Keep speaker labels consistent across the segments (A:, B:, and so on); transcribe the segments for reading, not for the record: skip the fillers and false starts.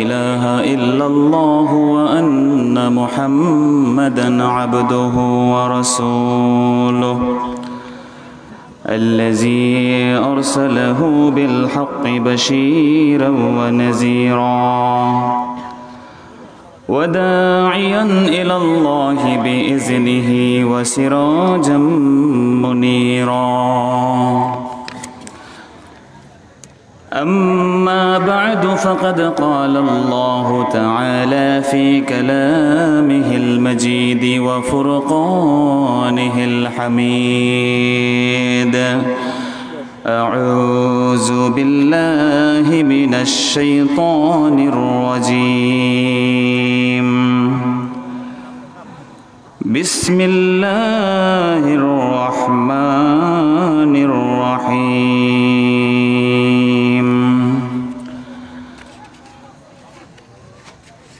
A: إله إلا الله وأن محمدا عبده ورسوله الذي أرسله بالحق بشيرا ونذيرا وداعيا إلى الله بإذنه وسراجا منيرا أما بعد فقد قال الله تعالى في كلامه المجيد وفرقانه الحميد أعوذ بالله من الشيطان الرجيم بسم الله الرحمن الرحيم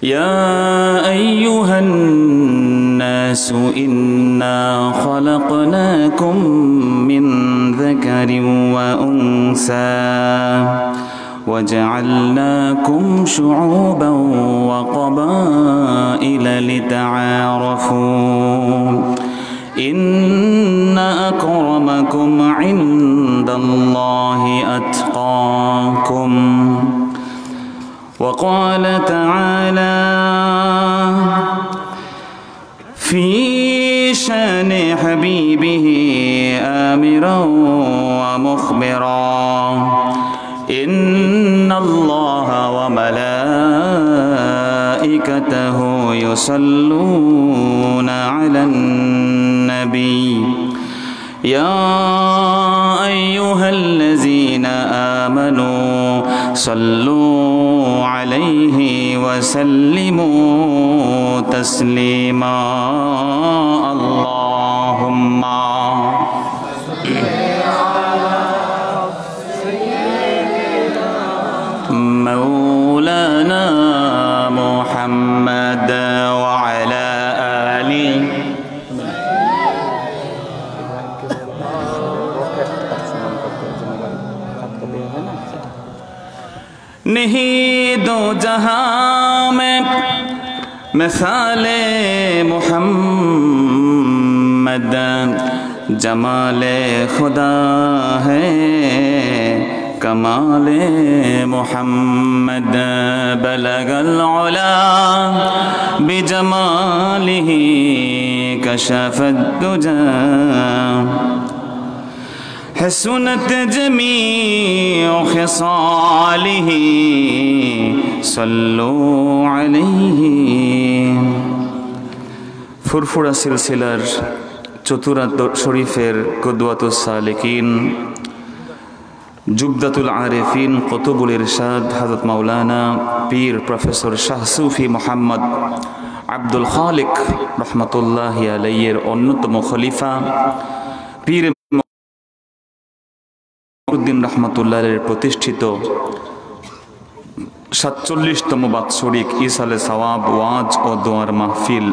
A: يا أيها الناس إنا خلقناكم من ذكر وأنثى وجعلناكم شعوبا وقبائل لتعارفوا إن أكرمكم عند الله أتقاكم وقال تعالى في شان حبيبه آمرا ومخبرا إن الله وملائكته يصلون على النبي يا أيها الذين آمنوا صلوا عليه وسلموا تسليما اللهم مولانا محمد وعلى آله नहीं दो जहां में मिसाले मुहम्मद जमाले खुदा है कमाले मुहम्मद बलगल उला बिजमालिही कशफद दुजा हसनत जमीअ खिसालिही सल्लु अलैहि फुरफुरा सिलसिलार चतुरा शरीफेर कुदवतुस सालिकीन जुबदतुल आरिफिन कुतुबुल इरशाद हज़रत मौलाना पीर प्रोफेसर शाह सूफी मोहम्मद अब्दुल खालिक रहमतुल्लाहि अलैहिर अन्यतम खलीफा पीर उद्दीन रहमतुल्लाह प्रतिष्ठित 47तम बात्सरिक इसाले सवाब वाज और दोआर महफिल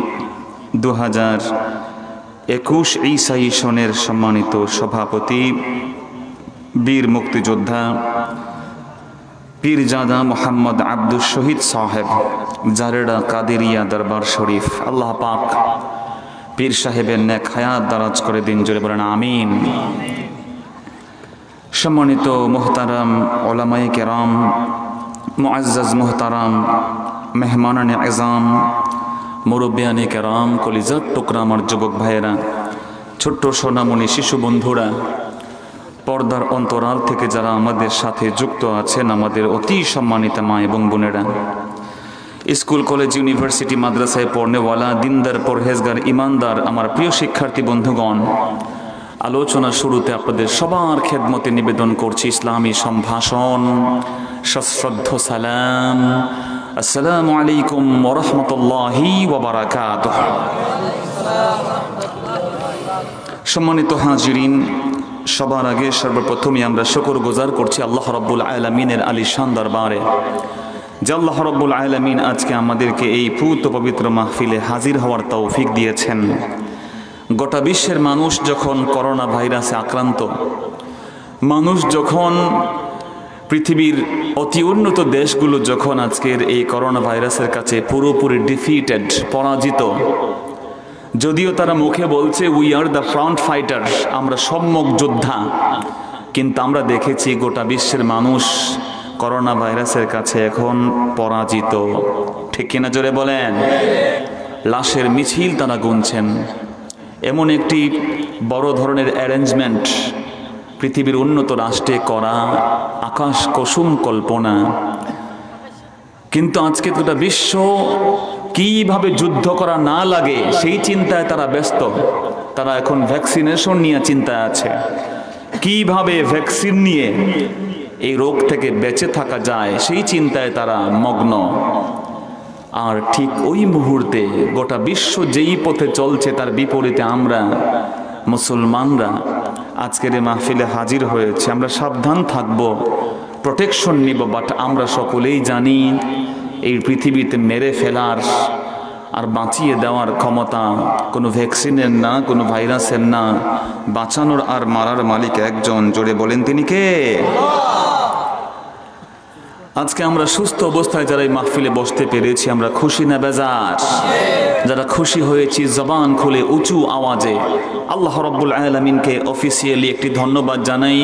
A: 2021 ईसाई सनेर सम्मानित सभापति वीर मुक्तियोद्धा पीरजादा मोहम्मद आब्दुल शहीद साहेब जारेडा कादिरिया दरबार शरीफ अल्लाह पाक पीर साहेबेर नेक हायात दाराज करे दिन जोरे बोलेन आमीन। सम्मानित मोहताराम उलामाए केराम मुअज्जज मोहताराम मेहमानाने एजाम मुरब्बियाने केराम कलिजार टुकरा आमार जुबक भाइयेरा छोट्ट सोनामणि शिशु बंधुरा पर्दार अंतराल थेके जारा आमादेर साथे जुक्त आछेन आमादेर अति सम्मानित मा एबं बोनेरा स्कूल कलेज यूनिभार्सिटी माद्रासाय पढ़नेवाला दिनदार परहेजगार ईमानदार आमार प्रिय शिक्षार्थी बंधुगण आलोचना शुरूते आपनादेर सबार खेदमते निवेदन करछि इस्लामी सम्भाषण सश्रद्ध सालाम अस्सलामु आलैकुम व रहमतुल्लाहि व बाराकातुहु। सम्मानित हाजिरिन सबार आगे सर्वप्रथमे आमरा शुक्र गुजार करछि आल्लाह रब्बुल आलामीनेर आलिशान दरबारे जे आल्लाह रब्बुल आलामीन आजके आमादेरके एई पूत पवित्र महफिले हाजिर हওয়ার तौफिक दिएছেন। गोटा विश्वेर मानुष जखन करोना भाइरासे आक्रांत मानुष जखन পৃথিবীর অতি উন্নত দেশগুলো যখন আজকের এই করোনা ভাইরাসের কাছে পুরোপুরি ডিফিটেড, পরাজিত, যদিও তারা মুখে বলছে we are the front fighter, আমরা সম্মুখ যোদ্ধা, কিন্তু আমরা দেখেছি গোটা বিশ্বের মানুষ করোনা ভাইরাসের কাছে এখন পরাজিত। ঠিক কিনা জোরে বলেন? লাশের মিছিল তারা গুনছেন। এমন একটি বড় ধরনের অ্যারেঞ্জমেন্ট পৃথিবীর উন্নত রাষ্ট্রে করা আকাশ কুসুম কল্পনা, কিন্তু আজকে গোটা বিশ্ব কিভাবে যুদ্ধ করা না লাগে সেই চিন্তায় তারা ব্যস্ত। তারা এখন ভ্যাকসিনেশন নিয়ে চিন্তায় আছে, কিভাবে ভ্যাকসিন নিয়ে এই রোগ থেকে বেঁচে থাকা যায় সেই চিন্তায় তারা মগ্ন। আর ঠিক ওই মুহূর্তে গোটা বিশ্ব যেই পথে চলছে তার বিপরীতে আমরা মুসলমানরা আজকের এই মাহফিলে হাজির হয়েছে। আমরা সাবধান থাকব, প্রোটেকশন নিব, বাট আমরা সকলেই জানি এই পৃথিবীতে মেরে ফেলার আর বাঁচিয়ে দেওয়ার ক্ষমতা কোনো ভ্যাকসিনের না, কোনো ভাইরাসের না। বাঁচানোর আর মারার মালিক একজন, জোরে বলেন তিনি কে? আজকে আমরা সুস্থ অবস্থায় যারা এই মাহফিলে বসতে পেরেছি আমরা খুশি না বেজার? যারা খুশি হয়েছি জবান খুলে উঁচু আওয়াজে আল্লাহ রাব্বুল আলামিনকে অফিসিয়ালি একটি ধন্যবাদ জানাই।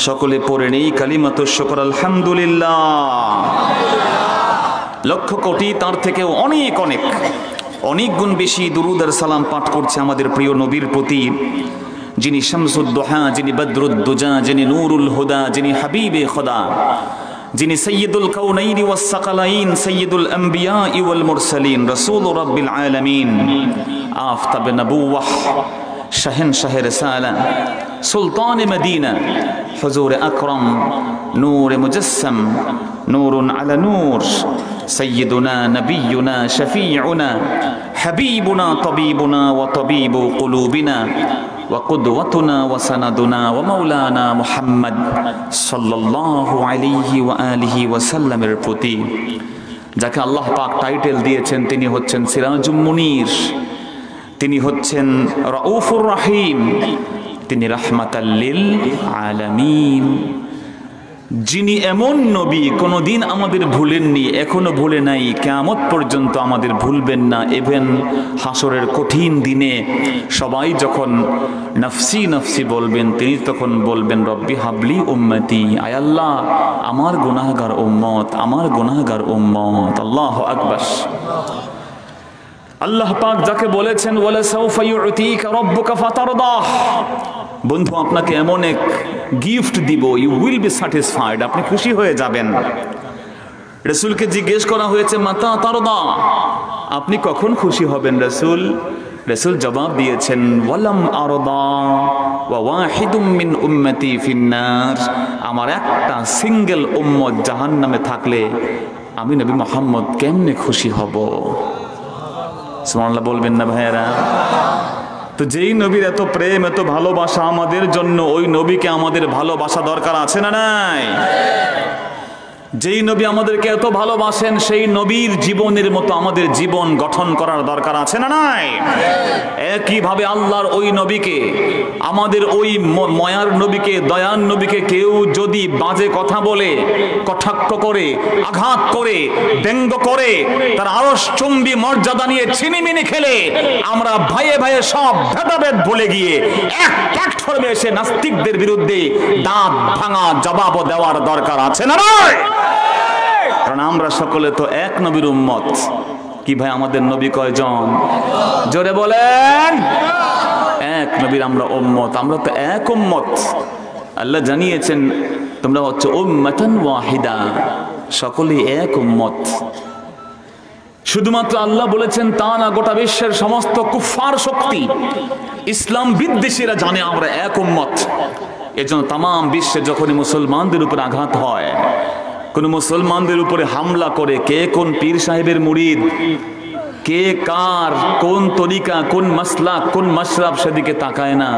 A: সকলে পড়ে নেই কালিমাতুশ শুকর, আলহামদুলিল্লাহ। লক্ষ কোটি, তার থেকেও অনেক অনেক অনেক গুণ বেশি দুরূদ আর সালাম পাঠ করছে আমাদের প্রিয় নবীর প্রতি, যিনি শামসুদ দুহা, যিনি বদরুদ দুজা, যিনি নূরুল হুদা, যিনি হাবিবে খোদা, যিনি সৈয়দুল কাউনাইন ওয়াস সাকালাইন, সৈয়দুল আম্বিয়া ওয়াল মুরসালিন, রাসূল রাব্বিল আলামিন, আফতাবে নবুওয়াহ, শাহেনশাহ রিসালা, সুলতান মদিনা, হুজুর আকরাম, নূর মুজাসসাম, নূরুন আলা নূর, সৈয়দুনা নবিয়ুনা শফিউনা হাবিবুনা তবিবুনা ওয়া তবিবু কুলুবিনা وقدوتنا وسندنا ومولانا محمد صلى الله عليه وآله وسلم এর প্রতি যাকে আল্লাহ পাক টাইটেল দিয়েছেন তিনি হচ্ছেন সিরাজুম মুনির, তিনি হচ্ছেন রাউফুর রহিম, তিনি রাহমাতাল লিল আলামিন। যিনি এমন নবী কোনোদিন আমাদের ভুলেননি, এখনো ভুলে নাই, কিয়ামত পর্যন্ত আমাদের ভুলবেন না। ইভেন হাসরের কঠিন দিনে সবাই যখন নফসি নফসি বলবেন তিনি তখন বলবেন রব্বি হাবলি উম্মতি, আয় আল্লাহ আমার গুনাহগার উম্মত, আমার গুনাহগার উম্মত। আল্লাহু আকবার। আল্লাহ পাক যাকে বলেছেন ওয়ালা সাউফা ইউতিকা রাব্বুকা ফাতারদাহ, বন্ধু আপনাকে এমন এক গিফট দিব, ইউ উইল বি স্যাটিসফাইড, আপনি খুশি হয়ে যাবেন। রাসূলকে জিজ্ঞেস করা হয়েছে মাতা তারদা, আপনি কখন খুশি হবেন রাসূল? রাসূল জবাব দিয়েছেন ওয়ালাম আরদা ওয়া ওয়াহিদুম মিন উম্মতি ফিন্নার, আমার একটা সিঙ্গেল উম্মত জাহান্নামে থাকলে আমি নবী মুহাম্মদ কেমনে খুশি হব? সুবহানাল্লাহ বলবেন না ভাইয়েরা? তো যেই নবীর এত প্রেম, এত ভালোবাসা আমাদের জন্য, ওই নবীকে আমাদের ভালোবাসা দরকার আছে না নাই? যেই নবী আমাদেরকে এত ভালোবাসেন সেই নবীর জীবনের মতো আমাদের জীবন গঠন করার দরকার আছে না নাই? একইভাবে আল্লাহর ওই নবীকে, আমাদের ওই ময়ার নবীকে, দয়ার নবীকে কেউ যদি বাজে কথা বলে, কটাক্ষ করে, আঘাত করে, ব্যঙ্গ করে, তার আরশচুম্বী মর্যাদা নিয়ে ছিনিমিনি খেলে আমরা ভাইয়ে ভাইয়ে সব ভেদাভেদ ভুলে গিয়ে এক প্ল্যাটফর্মে এসে নাস্তিকদের বিরুদ্ধে দাঁত ভাঙা জবাব দেওয়ার দরকার আছে না নাই? কারণ আমরা সকলে তো এক নবীর উম্মত। কি ভাই আমাদের নবী কয়জন? জোরে বলেন। এক নবীর আমরা উম্মত, আমরা তো এক উম্মত। আল্লাহ জানিয়েছেন তোমরা হচ্ছে উম্মাতান ওয়াহিদা, সকলেই এক উম্মত। শুধুমাত্র আল্লাহ বলেছেন তা না, গোটা বিশ্বের সমস্ত কুফফার শক্তি, ইসলাম বিদ্বেষীরা জানে আমরা এক উম্মত। এজন্য তাম বিশ্বে যখনই মুসলমানদের উপর আঘাত হয়, কোন মুসলমানদের উপরে হামলা করে, কে কোন পীর সাহেবের মুরিদ, কে কার কোন তরিকা, কোন মাসলাক, কোন মাশরাব, সেদিকে তাকায় না।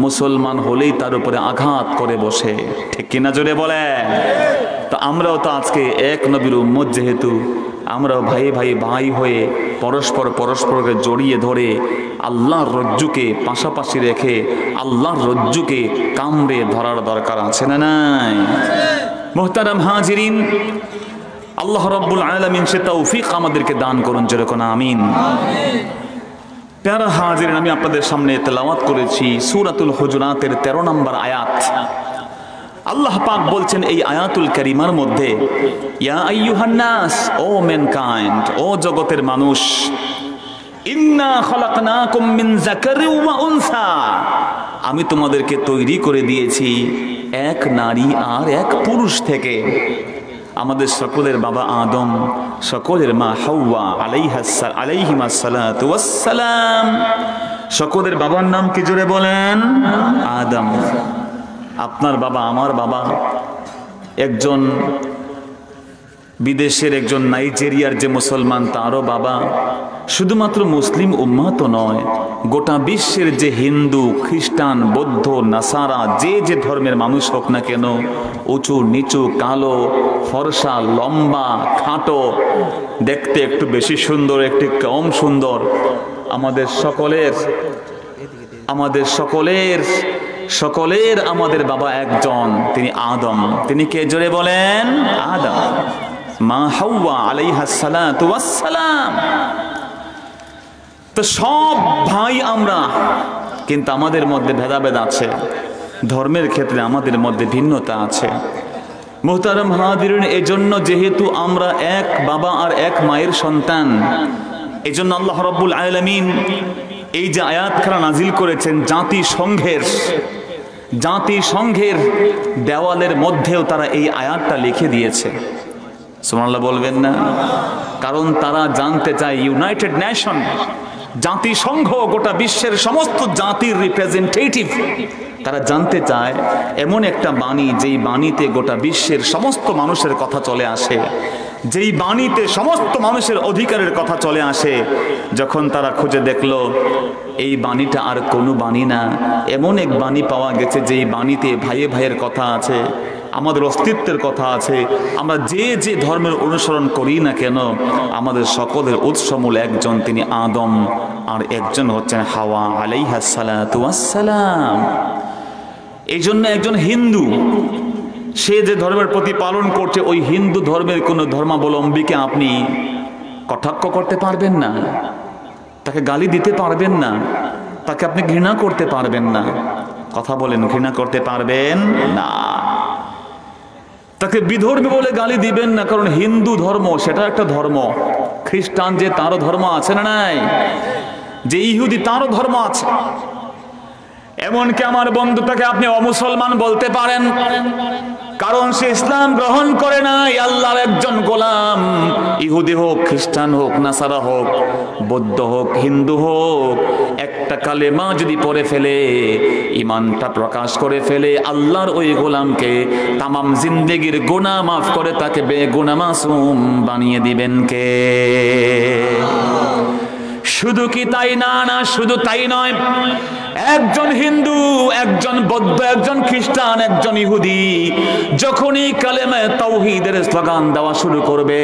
A: মুসলমান হলেই তার উপরে আঘাত করে বসে। ঠিক কিনা জোরে বলে? তো আমরাও তো আজকে এক নবীর উম্মত, যেহেতু আমরাও ভাই ভাই ভাই হয়ে পরস্পরকে জড়িয়ে ধরে আল্লাহর রজ্জুকে পাশাপাশি রেখে আল্লাহর রজ্জুকে কামড়ে ধরার দরকার আছে না নাই? মুহতারাম হাজিরিন, আল্লাহ রাব্বুল আলামিন সে তৌফিক আমাদেরকে দান করুন, যেরকম আমিন। প্যারা হাজিরিন, আমি আপনাদের সামনে তেলাওয়াত করেছি সূরাতুল হুজুরাতের 13 নম্বর আয়াত। আল্লাহ পাক বলছেন এই আয়াতুল কারিমার মধ্যে, ইয়া আইয়ুহান নাস, ও ম্যানকাইন্ড, ও জগতের মানুষ, ইন্না খালাকনাকুম মিন যাকারিন ওয়া উনসা, আমি তোমাদেরকে তৈরি করে দিয়েছি এক নারী আর এক পুরুষ থেকে। আমাদের সকলের বাবা আদম, সকলের মা হাওয়া আলাইহিমাস সালাতু ওয়াস সালাম, সকলের বাবার নাম কি জোরে বলেন? আদম। আপনার বাবা, আমার বাবা, একজন বিদেশের একজন নাইজেরিয়ার যে মুসলমান তারও বাবা, শুধুমাত্র মুসলিম উম্মাহ তো নয়, গোটা বিশ্বের যে হিন্দু, খ্রিস্টান, বৌদ্ধ, নাসারা, যে যে ধর্মের মানুষ হোক না কেন, উঁচু নিচু, কালো ফর্সা, লম্বা খাটো, দেখতে একটু বেশি সুন্দর, একটু কম সুন্দর, আমাদের সকলের আমাদের বাবা একজন, তিনি আদম। তিনি কে জোরে বলেন? আদম। মা হাওয়া আলাইহাস সালাতু ওয়াস সালাম। তো সব ভাই আমরা, কিন্তু আমাদের মধ্যে ভেদাভেদ আছে, ধর্মের ক্ষেত্রে আমাদের মধ্যে ভিন্নতা আছে। মুহতারাম হাজিরিন, এজন্য যেহেতু আমরা এক বাবা আর এক মায়ের সন্তান, এজন্য আল্লাহ রাব্বুল আলামিন এই যে আয়াতখানা নাজিল করেছেন, জাতিসংঘের দেওয়ালের মধ্যেও তারা এই আয়াতটা লিখে দিয়েছে। সুবহানাল্লাহ বলবেন না? কারণ তারা জানতে চায়, ইউনাইটেড নেশন, জাতিসংঘ, গোটা বিশ্বের সমস্ত জাতির রিপ্রেজেন্টেটিভ, তারা জানতে চায় এমন একটা বাণী, যেই বাণীতে গোটা বিশ্বের সমস্ত মানুষের কথা চলে আসে, যেই বাণীতে সমস্ত মানুষের অধিকারের কথা চলে আসে। যখন তারা খুঁজে দেখলো এই বাণীটা আর কোনো বাণী না, এমন এক বাণী পাওয়া গেছে যেই বাণীতে ভাইয়ে ভাইয়ের কথা আছে, আমাদের অস্তিত্বের কথা আছে। আমরা যে যে ধর্মের অনুসরণ করি না কেন, আমাদের সকলের উৎসমূল একজন, তিনি আদম, আর একজন হচ্ছেন হাওয়া আলাইহাস সালাতু ওয়াস সালাম। এই জন্য একজন হিন্দু, সে যে ধর্মের প্রতিপালন করছে, ওই হিন্দু ধর্মের কোনো ধর্মাবলম্বীকে আপনি কটাক্ষ করতে পারবেন না, তাকে গালি দিতে পারবেন না, তাকে আপনি ঘৃণা করতে পারবেন না। কথা বলেন, ঘৃণা করতে পারবেন না। তাকে বিধর্মী বলে গালি দিবেন না, কারণ হিন্দু ধর্ম সেটা একটা ধর্ম। খ্রিস্টান যে, তারও ধর্ম আছে না নাই? যে ইহুদি, তারও ধর্ম আছে। এমনকি আমার বন্ধুটাকে আপনি অমুসলমান বলতে পারেন, কারণ সে ইসলাম গ্রহণ করে নাই, আল্লাহর একজন গোলাম। ইহুদি হোক, খ্রিস্টান হোক, নাসারা হোক, বৌদ্ধ হোক, হিন্দু হোক, একটা কালেমা যদি পড়ে ফেলে, ইমানটা প্রকাশ করে ফেলে, আল্লাহর ওই গোলামকে তামাম জিন্দেগির গুনাহ মাফ করে তাকে বেগুনাহ মাসুম বানিয়ে দিবেন কে? শুধু কি তাই না, শুধু তাই নয়, একজন হিন্দু, একজন বৌদ্ধ, একজন খ্রিস্টান, একজন ইহুদি যখনই কালেমা তাওহীদের স্লোগান দেওয়া শুরু করবে,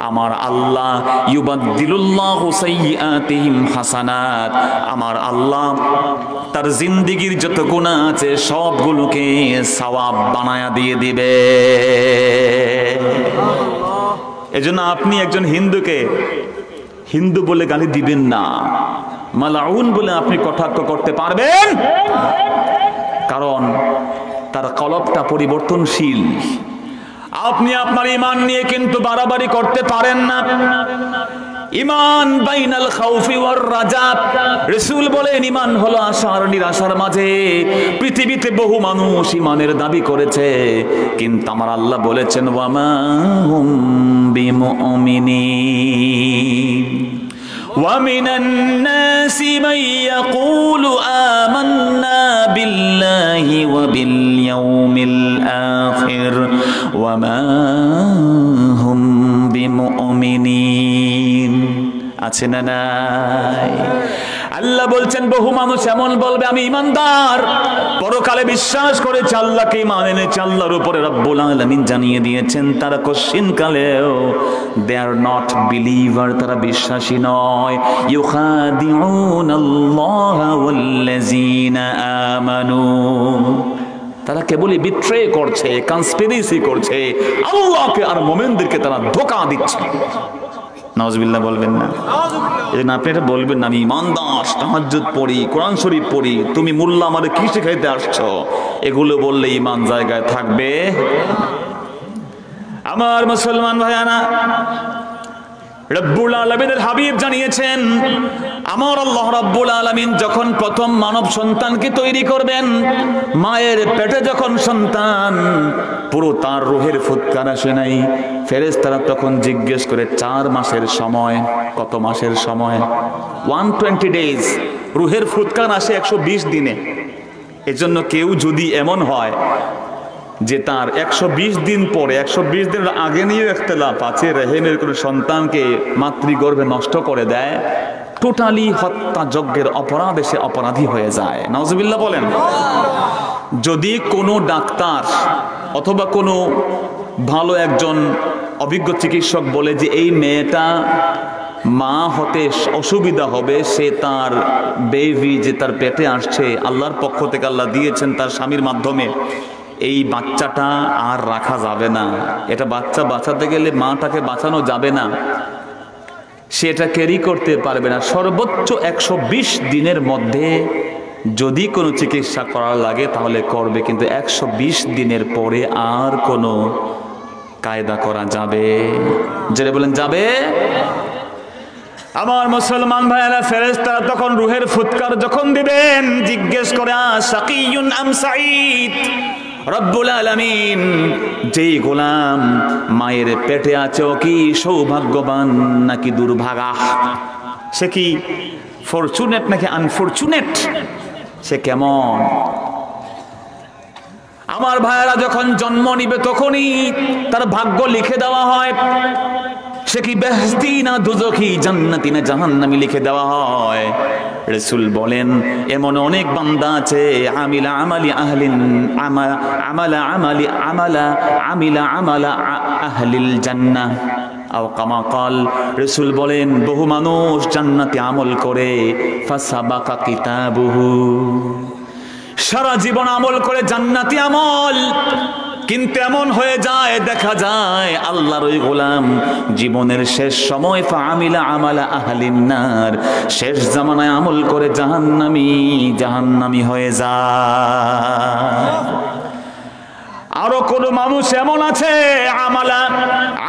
A: আমার আল্লাহ ইউবাদদিলুল্লাহু সাইয়্যাতিহিম হাসানাত, আমার আল্লাহ তার জিন্দেগির যত গুনাহ আছে সবগুলোকে সওয়াব বানায়া দিয়ে দিবে। এজন্য আপনি একজন হিন্দুকে হিন্দু বলে গালি দিবেন না, মালাউন বলে আপনি কটাক্ষ করতে পারবেন, কারণ তার কলবটা পরিবর্তনশীল। আপনি আপনার ঈমান নিয়ে কিন্তু বাড়াবাড়ি করতে পারেন না। ঈমান বাইনাল খাউফি ওয়ার রাজা, রাসূল বলেন ঈমান হলো আশা আর নিরাশার মাঝে। পৃথিবীতে বহু মানুষ ঈমানের দাবি করেছে, কিন্তু আমার আল্লাহ বলেছেন ওয়া মা হুম বিমুমিনিন। ومن الناس من يقول آمنا بالله وباليوم الآخر وما هم بمؤمنين। আছে না নাই? আল্লাহ বলছেন বহু মানুষ এমন বলবে আমি ঈমানদার, পরকালে বিশ্বাস করেছে, আল্লাহকে ঈমান এনেছে, আল্লাহর উপরে রব্বুল আলামিন জানিয়ে দিয়েছেন, তারা কোশ্চিন কালেও দে আর নট বিলিভার, তারা বিশ্বাসী নয়। ইউখাদিউনাল্লাহা ওয়াল্লাযীনা আমানু, তারা কেবলই বিট্রে করছে, কনস্পিরেসি করছে, আল্লাহকে আর মুমিনদেরকে তারা ধোঁকা দিচ্ছে। নাউজুবিল্লাহ বলবেন না? এই আপনি এটা বলবেন না আমি ইমানদার, তাহাজ্জুদ পড়ি, কোরআন শরীফ পড়ি, তুমি মোল্লা আমারে কি শিখাইতে আসছো? এগুলো বললে ইমান জায়গায় থাকবে? আমার মুসলমান ভাইয়ানা, রব্বুল আলামিনের হাবিব জানিয়েছেন, আমার আল্লাহ রব্বুল আলামিন যখন প্রথম মানব সন্তানকে তৈরি করবেন, মায়ের পেটে যখন সন্তান পুরো তার রূহের ফুৎকার আসে নাই, ফেরেশতারা তখন জিজ্ঞেস করে 4 মাসের সময়। কত মাসের সময়? 120 ডেজ। রূহের ফুৎকার আসে 120 দিনে। এজন্য কেউ যদি এমন হয় যে তার 120 দিন পরে, 120 দিনের আগে নিয়েও ইখতিলাফ আছে, রেহেমের কোনো সন্তানকে মাতৃগর্ভে নষ্ট করে দেয়, টোটালি হত্যাযজ্ঞের অপরাধে সে অপরাধী হয়ে যায়। নাউজুবিল্লাহ বলেন। যদি কোনো ডাক্তার অথবা কোনো ভালো একজন অভিজ্ঞ চিকিৎসক বলে যে এই মেয়েটা মা হতে অসুবিধা হবে, সে তার বেবি যে তার পেটে আসছে আল্লাহর পক্ষ থেকে আল্লাহ দিয়েছেন তার স্বামীর মাধ্যমে, এই বাচ্চাটা আর রাখা যাবে না, এটা বাচ্চা বাঁচাতে গেলে মাটাকে বাঁচানো যাবে না, সেটা ক্যারি করতে পারবে না, সর্বোচ্চ 120 দিনের মধ্যে যদি কোনো চিকিৎসা করার লাগে তাহলে করবে, কিন্তু 120 দিনের পরে আর কোনো কায়দা করা যাবে? যেটা বলেন যাবে? আমার মুসলমান ভাইয়েরা, ফেরেশতারা তখন রূহের ফুৎকার যখন দিবেন, জিজ্ঞেস করে শাকিয়ুন আম সাঈদ। রব্বুল আলামিন যেই গোলাম মায়ের পেটে আছে ও কি সৌভাগ্যবান নাকি দুর্ভাগা? সে কি ফরচুনেট নাকি আনফরচুনেট? সে কেমন? আমার ভাইয়েরা, যখন জন্ম নিবে তখনই তার ভাগ্য লিখে দেওয়া হয়। সে কি বেহেশতি না দোজখী, জান্নাতি না জাহান্নামী লিখে দেওয়া হয়। রাসূল বলেন, এমন অনেক বান্দা আছে আমিলা আমালি আহলিন আমালা আমালি আমালা আমিলা আমালা আহলিল জান্নাহ আও কামা ক্বাল। রাসূল বলেন, বহু মানুষ জান্নাতি আমল করে, ফাসাবাকা কিতাবুহু, সারা জীবন আমল করে জান্নাতি আমল, কিন্তু এমন হয়ে যায়, দেখা যায় আল্লাহর ওই গোলাম জীবনের শেষ সময় ফাআমিলা আমালা আহলিন নার, শেষ জামানায় আমল করে জাহান্নামী হয়ে যায়। আরো কোন মানুষ এমন আছে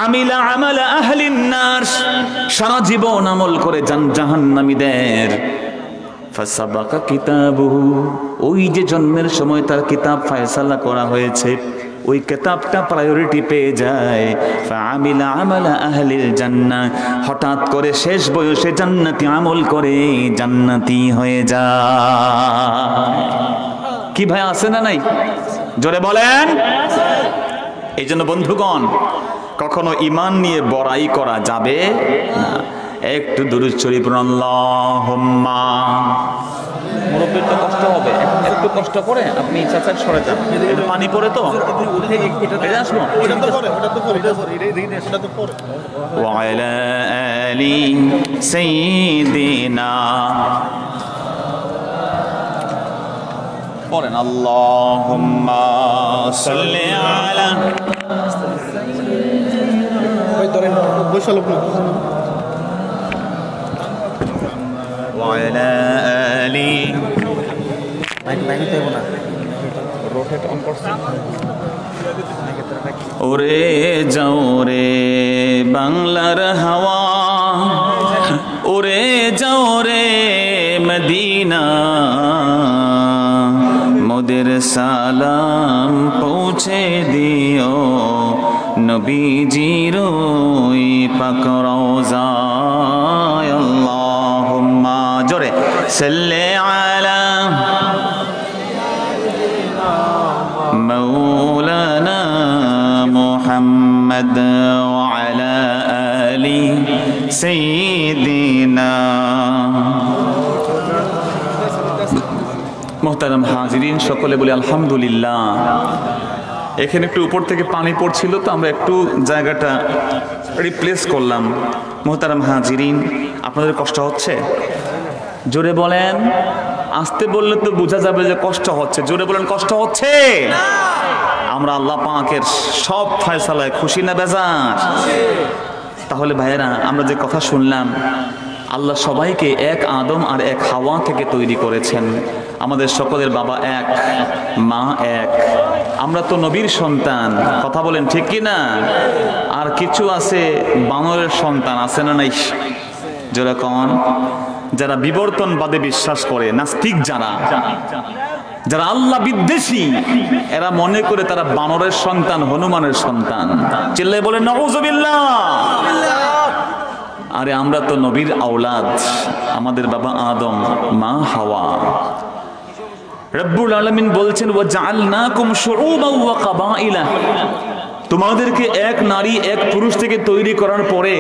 A: আমিলা আমালা আহলিন নার, সারা জীবন আমল করে জাহান্নামীদের, ফাসাবাকা কিতাবুহু, ওই যে জন্মের সময় তার কিতাব ফয়সালা করা হয়েছে, ওই কিতাবটা প্রায়োরিটি পেয়ে যায়। ফাআমিলা আমালা আহলিল জান্নাহ, হঠাৎ করে শেষ বয়সে জান্নাতি আমল করে জান্নাতি হয়ে যায়। কি ভাই আছে না নাই? জোরে বলেন। এই জন্য বন্ধুগণ, কখনো ঈমান নিয়ে বড়াই করা যাবে না। একটু দুরূদ শরীফ পড়ুন, আল্লাহুম্মা। মুরব্বির তো কষ্ট হবে, একটু কষ্ট করে আপনি চাচার সরে যান, পানি পড়ে তো এটা আসবো। ওয়া আলা আলি সাইয়্যিদিনা, পড়েন আল্লাহুম্মা সাল্লি আলা, ওই ধরেন বৈশাল وعلى آله ওরে যাও রে বাংলার হাওয়া, ওরে যাও রে মদিনা, মোদের সালাম পৌঁছে দিও নবীজির ওই পাক রওজায়। আল্লাহুম্মা, জোরে সাল্লি আলা মাওলানা মুহাম্মদ ওয়া আলা আলি সাইয়্যিদিনা। মুহতারাম হাজিরিন, সকলে বলি আলহামদুলিল্লাহ। এখানে একটু উপর থেকে পানি পড়ছিল তো আমরা একটু জায়গাটা রিপ্লেস করলাম। মুহতারাম হাজিরিন, আপনাদের কষ্ট হচ্ছে? জোরে বলেন। আসতে বললে তো বোঝা যাবে যে কষ্ট হচ্ছে। জোরে বলেন কষ্ট হচ্ছে? আমরা আল্লাহ পাকের সব ফয়সালায় খুশি না বেজার? তাহলে ভাইয়েরা, আমরা যে কথা শুনলাম, আল্লাহ সবাইকে এক আদম আর এক হাওয়া থেকে তৈরি করেছেন। আমাদের সকলের বাবা এক, মা এক। আমরা তো নবীর সন্তান, কথা বলেন ঠিক কি না? আর কিছু আছে বানরের সন্তান, আছে না নাই? যেরকম যারা বিবর্তনবাদে বিশ্বাস করে, নাস্তিক যারা যারা আল্লাহ বিদ্বেষী, এরা মনে করে তারা বানরের সন্তান, হনুমানের সন্তান। চিল্লায় বলে নাউযুবিল্লাহ। আরে আমরা তো নবীর আওলাদ, আমাদের বাবা আদম, মা হাওয়া। রব্বুল আলামিন বলছেন ওয়া জাআলনাকুম শুউবান ওয়া কাবাইলা, তোমাদেরকে এক নারী এক পুরুষ থেকে তৈরি করার পরে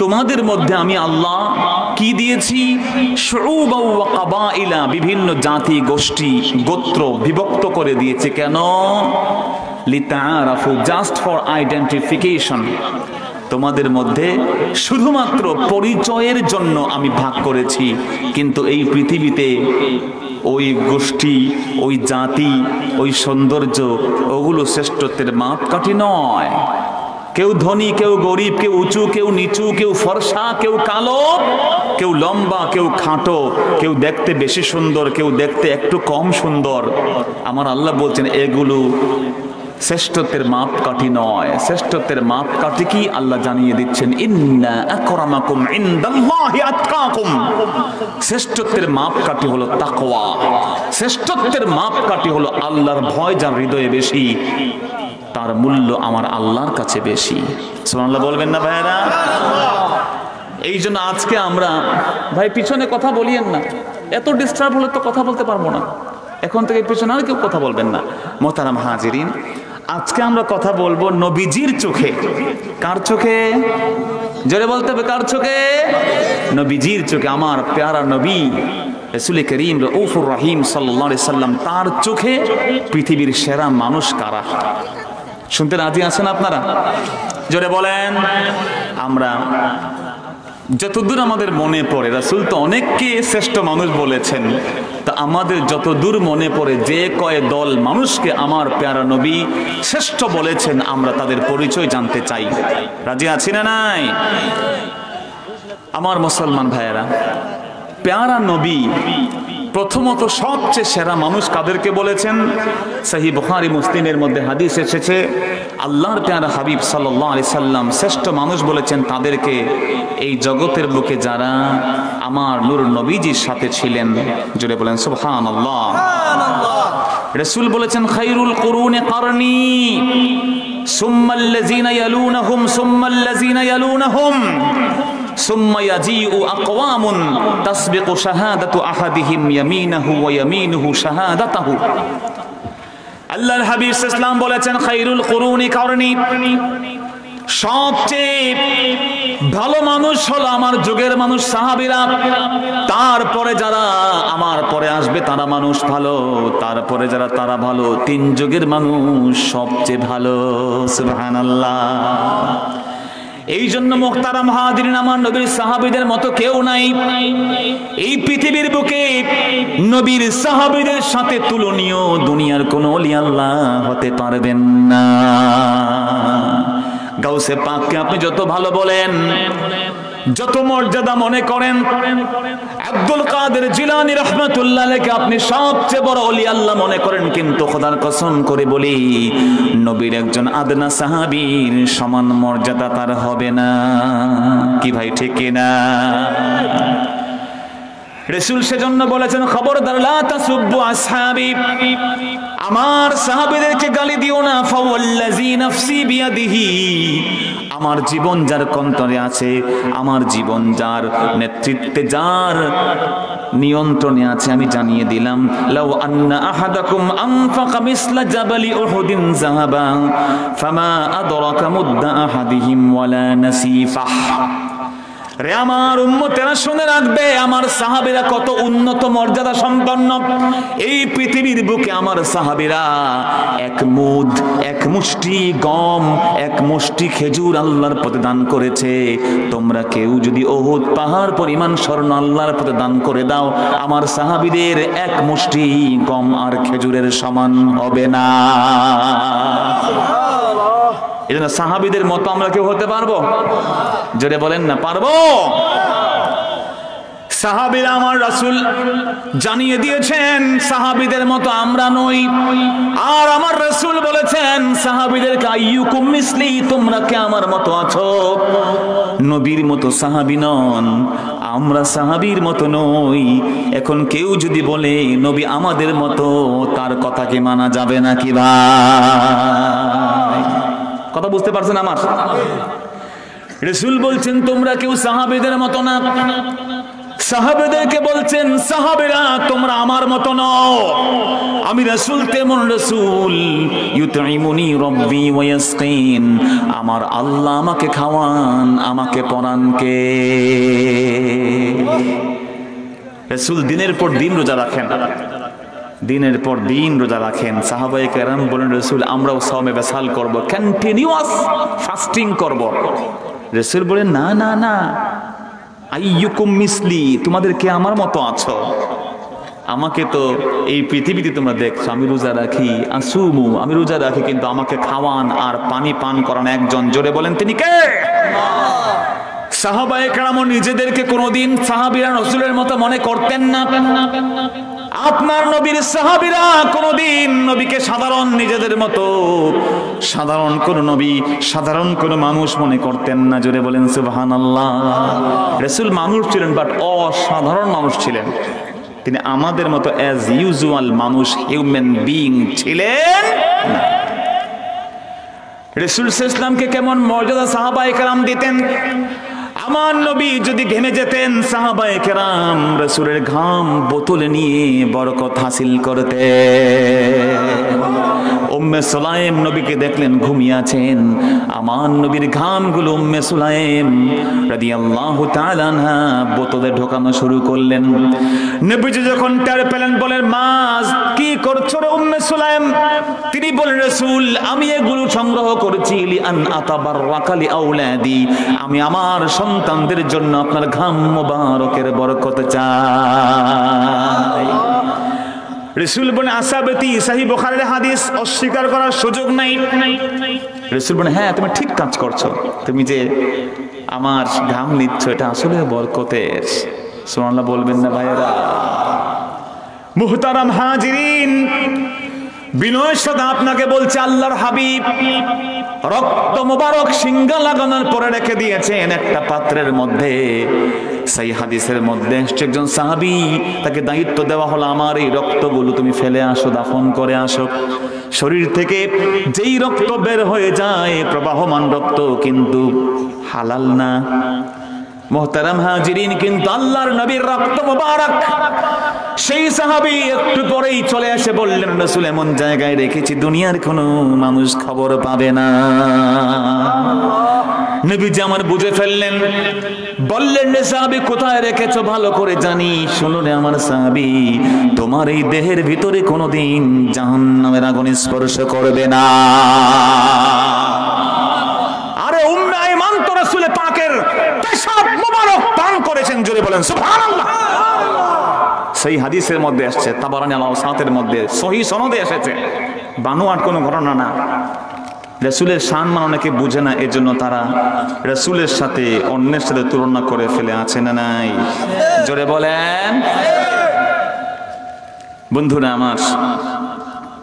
A: তোমাদের মধ্যে আমি আল্লাহ কি দিয়েছি? শুউবান ওয়া কাবাইলা, বিভিন্ন জাতি গোষ্ঠী গোত্র বিভক্ত করে দিয়েছে। কেন? লিতাআরাফু, জাস্ট ফর আইডেন্টিফিকেশন। তোমাদের মধ্যে শুধুমাত্র পরিচয়ের জন্য আমি ভাগ করেছি। কিন্তু এই পৃথিবীতে ওই গোষ্ঠী, ওই জাতি, ওই সৌন্দর্য, ওগুলো শ্রেষ্ঠত্বের মাপকাঠি নয়। কেউ ধনী, কেউ গরিব, কেউ উঁচু, কেউ নিচু, কেউ ফর্সা, কেউ কালো, কেউ লম্বা, কেউ খাটো, কেউ দেখতে বেশি সুন্দর, কেউ দেখতে একটু কম সুন্দর। আমার আল্লাহ বলছেন এগুলো শ্রেষ্ঠত্বের মাপকাঠি নয়। শ্রেষ্ঠত্বের মাপকাঠি কি আল্লাহ জানিয়ে দিচ্ছেন, ইন্না আকরামাকুম ইনদাল্লাহি আতকাকুম। শ্রেষ্ঠত্বের মাপকাঠি হলো তাকওয়া। শ্রেষ্ঠত্বের মাপকাঠি হলো আল্লাহর ভয় যার হৃদয়ে বেশি, তার মূল্য আমার আল্লাহর কাছে বেশি। সুবহানাল্লাহ বলবেন না ভাইরা? এই জন্য আজকে আমরা, ভাই পিছনে কথা বলিয়েন না, এত ডিস্টার্ব হলে তো কথা বলতে পারবো না। এখন থেকে পিছনে আর কেউ কথা বলবেন না। মোহতারাম হাজিরিন, আজকে আমরা কথা বলবো নবীজির চোখে। কার চোখে? জোরে বলতে হবে, কার চোখে? নবীজির চোখে। আমার প্যারা নবী রাসূল করিম রউফুর রহিম সাল্লাল্লাহু আলাইহি সাল্লাম, তার চোখে পৃথিবীর সেরা মানুষ কারা? শুনতে রাজি আছেন আপনারা? জোরে বলেন। আমরা যতদূর আমাদের মনে পড়ে, রাসূল তো অনেককে শ্রেষ্ঠ মানুষ বলেছেন, তা আমাদের যতদূর মনে পড়ে যে কয় দল মানুষকে আমার প্যারা নবী শ্রেষ্ঠ বলেছেন, আমরা তাদের পরিচয় জানতে চাই। রাজি আছি না নাই? আমার মুসলমান ভাইয়েরা, প্যারা নবী প্রথমত সবচেয়ে সেরা মানুষ কাদেরকে বলেছেন? সহিহ বুখারী মুসলিমের মধ্যে হাদিস এসেছে, আল্লাহর প্যারা হাবিব সাল্লাল্লাহু আলাইহি সাল্লাম শ্রেষ্ঠ মানুষ বলেছেন তাদেরকে এই জগতের বুকে যারা আমার নূর নবীজির সাথে ছিলেন। জোরে বলেন সুবহানাল্লাহ। রাসূল বলেছেন খায়রুল কুরুনি কারনি সুম্মাল্লাযিনা ইয়ালুনাহুম সুম্মাল্লাযিনা ইয়ালুনাহুম সুম্মা ইয়াজিউ আকওয়ামুন তাসবিকু শাহাদাতু আহাদিহিম ইয়ামিনাহু ওয়া ইয়ামিনুহু শাহাদাতাহু। আল্লাহর হাবিব সাল্লাল্লাহু আলাইহি ওয়াসাল্লাম বলেছেন খায়রুল কুরুনি কারনি, সবচেয়ে ভালো মানুষ হলো আমার যুগের মানুষ সাহাবীরা, তারপরে যারা আমার পরে আসবে তারা মানুষ ভালো, তারপরে যারা তারা ভালো, তিন যুগের মানুষ সবচেয়ে ভালো। সুবহানাল্লাহ। এই জন্য মুহতারাম হাজিরিন, আমার নবীর সাহাবীদের মতো কেউ নাই এই পৃথিবীর বুকে। নবীর সাহাবীদের সাথে তুলনীয় দুনিয়ার কোন ওলি আল্লাহ হতে পারবেন না। গাউসে পাককে আপনি যত ভালো বলেন, যত মর্যাদা মনে করেন, আব্দুল কাদের জিলানী রাহমাতুল্লাহ আলাইহি আপনি সবচেয়ে বড় ওলি আল্লাহ মনে করেন, কিন্তু খোদার কসম করে বলি নবীর একজন আদনা সাহাবীর সমান মর্যাদা তার হবে না। কি ভাই ঠিক কি না? রাসূল সেজন্য বলেছেন খবরদার লা তাসুব্বু আসহাবি, আমার সাহাবীদেরকে গালি দিও না। ফাওয়াল্লাযী নাফসি বিয়াদিহি, আমার জীবন যার কন্তরে আছে, আমার জীবন যার নেতৃত্বে, যার নিয়ন্ত্রণে আছে, আমি জানিয়ে দিলাম লাউ আন্না আহাদাকুম আনফাকা মিসলা জাবালি উহুদিন যাহাবা ফামা আদরাকা মুদ্দা আহাদিহিম ওয়ালা নাসিফাহ। রে আমার উম্মতেরা শুনে রাখবে, আমার সাহাবীরা কত উন্নত মর্যাদা সম্পন্ন। এই পৃথিবীর বুকে আমার সাহাবীরা এক মুদ, এক মুষ্টি গম, এক মুষ্টি খেজুর আল্লাহর পথে দান করেছে। তোমরা কেউ যদি উহুদ পাহাড় পরিমাণ স্বর্ণ আল্লাহর পথে দান করে দাও, আমার সাহাবীদের এক মুষ্টি গম আর খেজুরের সমান হবে না। এজন্য সাহাবীদের মতো আমরা কেউ হতে পারবো? জোরে বলেন না, পারবো? সাহাবীরা আমার রাসূল জানিয়ে দিয়েছেন সাহাবীদের মতো আমরা নই। আর আমার রাসূল বলেছেন সাহাবীদেরকে আইয়ুকুম মিসলি, তোমরা কে আমার মতো আছো? নবীর মতো সাহাবী নন, আমরা সাহাবীর মতো নই। এখন কেউ যদি বলে নবী আমাদের মতো, তার কথা কি মানা যাবে নাকি ভাই? কথা বুঝতে পারছেন আমার? রাসূল বলছেন তোমরা কেউ সাহাবীদের মতো না। সাহাবেদেরকে বলছেন সাহাবেরা তোমরা আমার মতো নও, আমি রাসূল তেমন রাসূল। ইউতঈমুনি রাব্বি ওয়া ইয়াসকিন, আমার আল্লাহ আমাকে খাওয়ান, আমাকে পরান কে? রাসূল দিনের পর দিন রোজা রাখেন, দিনের পর দিন রোজা রাখেন। সাহাবায়ে কেরাম বলেন রাসূল আমরাও সাওমে বেসাল করব, কন্টিনিউয়াস ফাস্টিং করব। রাসূল বলেন না না না, আইয়ুকুম মিসলি, তোমাদের কে আমার মতো আছো? আমাকে তো এই পৃথিবীতে তোমরা দেখছো আমি রোজা রাখি, আসুমু, আমি রোজা রাখি, কিন্তু আমাকে খাওয়ান আর পানি পান করান একজন। জোরে বলেন তিনি কে? সাহাবায়ে কেরাম নিজেদেরকে কোনোদিন সাহাবীরা রাসূলের মতো মনে করতেন না। আপনার নবীর সাহাবীরা কোনোদিন নবীকে সাধারণ, নিজেদের মতো সাধারণ কোন নবী, সাধারণ কোন মানুষ মনে করতেন না। জোরে বলেন সুবহানাল্লাহ। রাসূল মানুষ ছিলেন, বাট অসাধারণ মানুষ ছিলেন। তিনি আমাদের মতো অ্যাজ ইউজুয়াল মানুষ, হিউম্যান বিইং ছিলেন না। রাসূল সাল্লাল্লাহু আলাইহি ওয়াসাল্লামকে কেমন মর্যাদা সাহাবায়ে কেরাম দিতেন। আমার নবী যদি ঘেমে যেতেন, সাহাবায়ে কেরাম রাসূলের ঘাম বোতলে নিয়ে বরকত হাসিল করতে। উম্মে সুলাইম নবীকে দেখলেন ঘুমিয়ে আছেন, আমার নবীর ঘামগুলো উম্মে সুলাইম রাদিয়াল্লাহু তাআলা আনহা বোতলে ঢোকানো শুরু করলেন। নবীজি যখন টের পেলেন বলেন মা কি করছো রে উম্মে সুলাইম? তিনি বলেন রাসূল আমি এগুলো সংগ্রহ করেছি লিআন আতাবাররাকা লিআউলাদি, আমি আমার সন্তানদের জন্য আপনার ঘাম মোবারকের বরকত চাই। রাসূল বলেন আসাবতি, সহিহ বুখারীর হাদিস, অস্বীকার করার সুযোগ নাই। রাসূল বলেন হ্যাঁ তুমি ঠিক কাজ করছো, তুমি যে আমার ঘাম নিচ্ছ এটা আসলে বরকতের। সুবহানাল্লাহ বলবেন না ভাইয়েরা? মুহতারাম হাজিরিন, বিনয়ের সাথে আপনাকে বলছে আল্লাহর হাবিব রক্ত মোবারক সিঙ্গা লাগানোর পরে রেখে দিয়েছেন একটা পাত্রের মধ্যে। সেই হাদিসের মধ্যে একজন সাহাবী, তাকে দায়িত্ব দেওয়া হলো আমার এই রক্তগুলো তুমি ফেলে আসো, দাফন করে আসো। শরীর থেকে যেই রক্ত বের হয়ে যায় প্রবাহমান রক্ত, কিন্তু হালাল না। মুহতারাম হাজিরিন, কিন্তু আল্লাহর নবীর রক্ত মোবারক। সেই সাহাবী একটু পরেই চলে এসে বললেন রাসূল এমন জায়গায় রেখেছি দুনিয়ার কোনো মানুষ খবর পাবে না। নবীজি আমার বুঝে ফেললেন, বললেন রে সাহাবী কোথায় রেখেছো ভালো করে জানি। শোনো রে আমার সাহাবী, তোমার এই দেহের ভিতরে কোনোদিন জাহান্নামের আগুন স্পর্শ করবে না। আরে উম্মে আইমান তো রাসূল পাকের পেশাব মোবারক পান করেছেন। জোরে বলেন সুবহানাল্লাহ। সেই হাদিসের মধ্যে আসছে, তাবারানী আল আওসাতের মধ্যে সহিহ সনদে এসেছে, বানোয়াট কোনো ঘটনা না। রাসূলের সম্মান অনেকে বুঝে না, এজন্য তারা রাসূলের সাথে অন্যের সাথে তুলনা করে ফেলে, আছে না নাই? জোরে বলেন। বন্ধুরা আমার,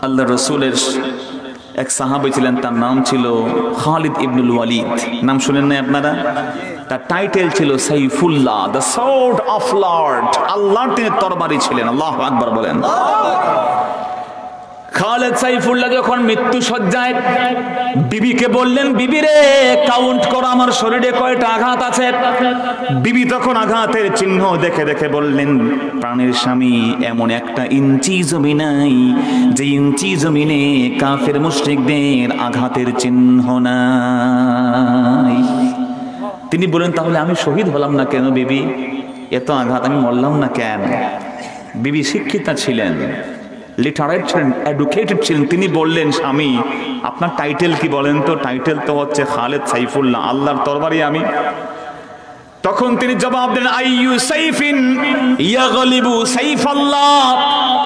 A: আল্লাহ রাসূলের এক সাহাবী ছিলেন, তার নাম ছিল খালিদ ইবনুল ওয়ালিদ। নাম শুনেন না আপনারা? তার টাইটেল ছিল Saifullah, the sword of Lord. আল্লাহর তিনি তরবারি ছিলেন। আল্লাহু আকবার বলেন। খালিদ সাইফুল্লাহ যখন মৃত্যু সজ্জায় বিবিকে বললেন, বিবি রে কাউন্ট করো আমার শরীরে কয়টা আঘাত আছে। বিবি তখন আঘাতের চিহ্ন দেখে দেখে বললেন, প্রাণের স্বামী এমন একটা ইঞ্চি জমি নাই যে ইঞ্চি জমিনে কাফের মুশরিকদের আঘাতের চিহ্ন নাই। তিনি বলেন, তাহলে আমি শহীদ হলাম না কেন বিবি? এত আঘাত, আমি মরলাম না কেন? বিবি শিক্ষিতা ছিলেন, লিটারেট ছিলেন, এডুকেটেড ছিলেন। তিনি বললেন, স্বামী আপনার টাইটেল কি বলেন তো? টাইটেল তো হচ্ছে খালেদ সাইফুল্লাহ, আল্লাহর তরবারি আমি। তখন তিনি জবাব দেন, আইয়ু সাইফিন ইয়াগলিবু সাইফাল্লাহ,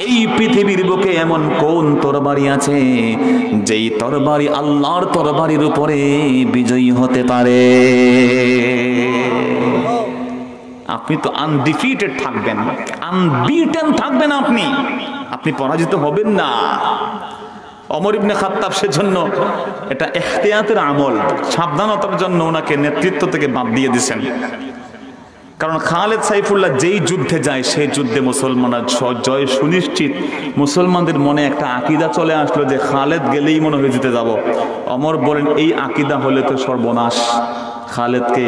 A: এই পৃথিবীর বুকে এমন কোন তরবারি আছে যেই তরবারি আল্লাহর তরবারির উপরে বিজয়ী হতে পারে? আপনি তো আনডিফিটেড থাকবেন, আনবিটেন থাকবেন, আপনি পরাজিত হবেন না। ওমর ইবনে খাত্তাব সেজন্য এটা ইখতিয়াতের আমল, সাবধানতার জন্য ওনাকে নেতৃত্ব থেকে বাদ দিয়ে দিয়েছেন। কারণ খালেদ সাইফুল্লাহ যেই যুদ্ধে যায় সেই যুদ্ধে মুসলমানরা জয় সুনিশ্চিত। মুসলমানদের মনে একটা আকিদা চলে আসলো যে খালেদ গেলেই মনে হয়ে জিতে যাব। ওমর বলেন, এই আকিদা হলে তো সর্বনাশ, খালেদকে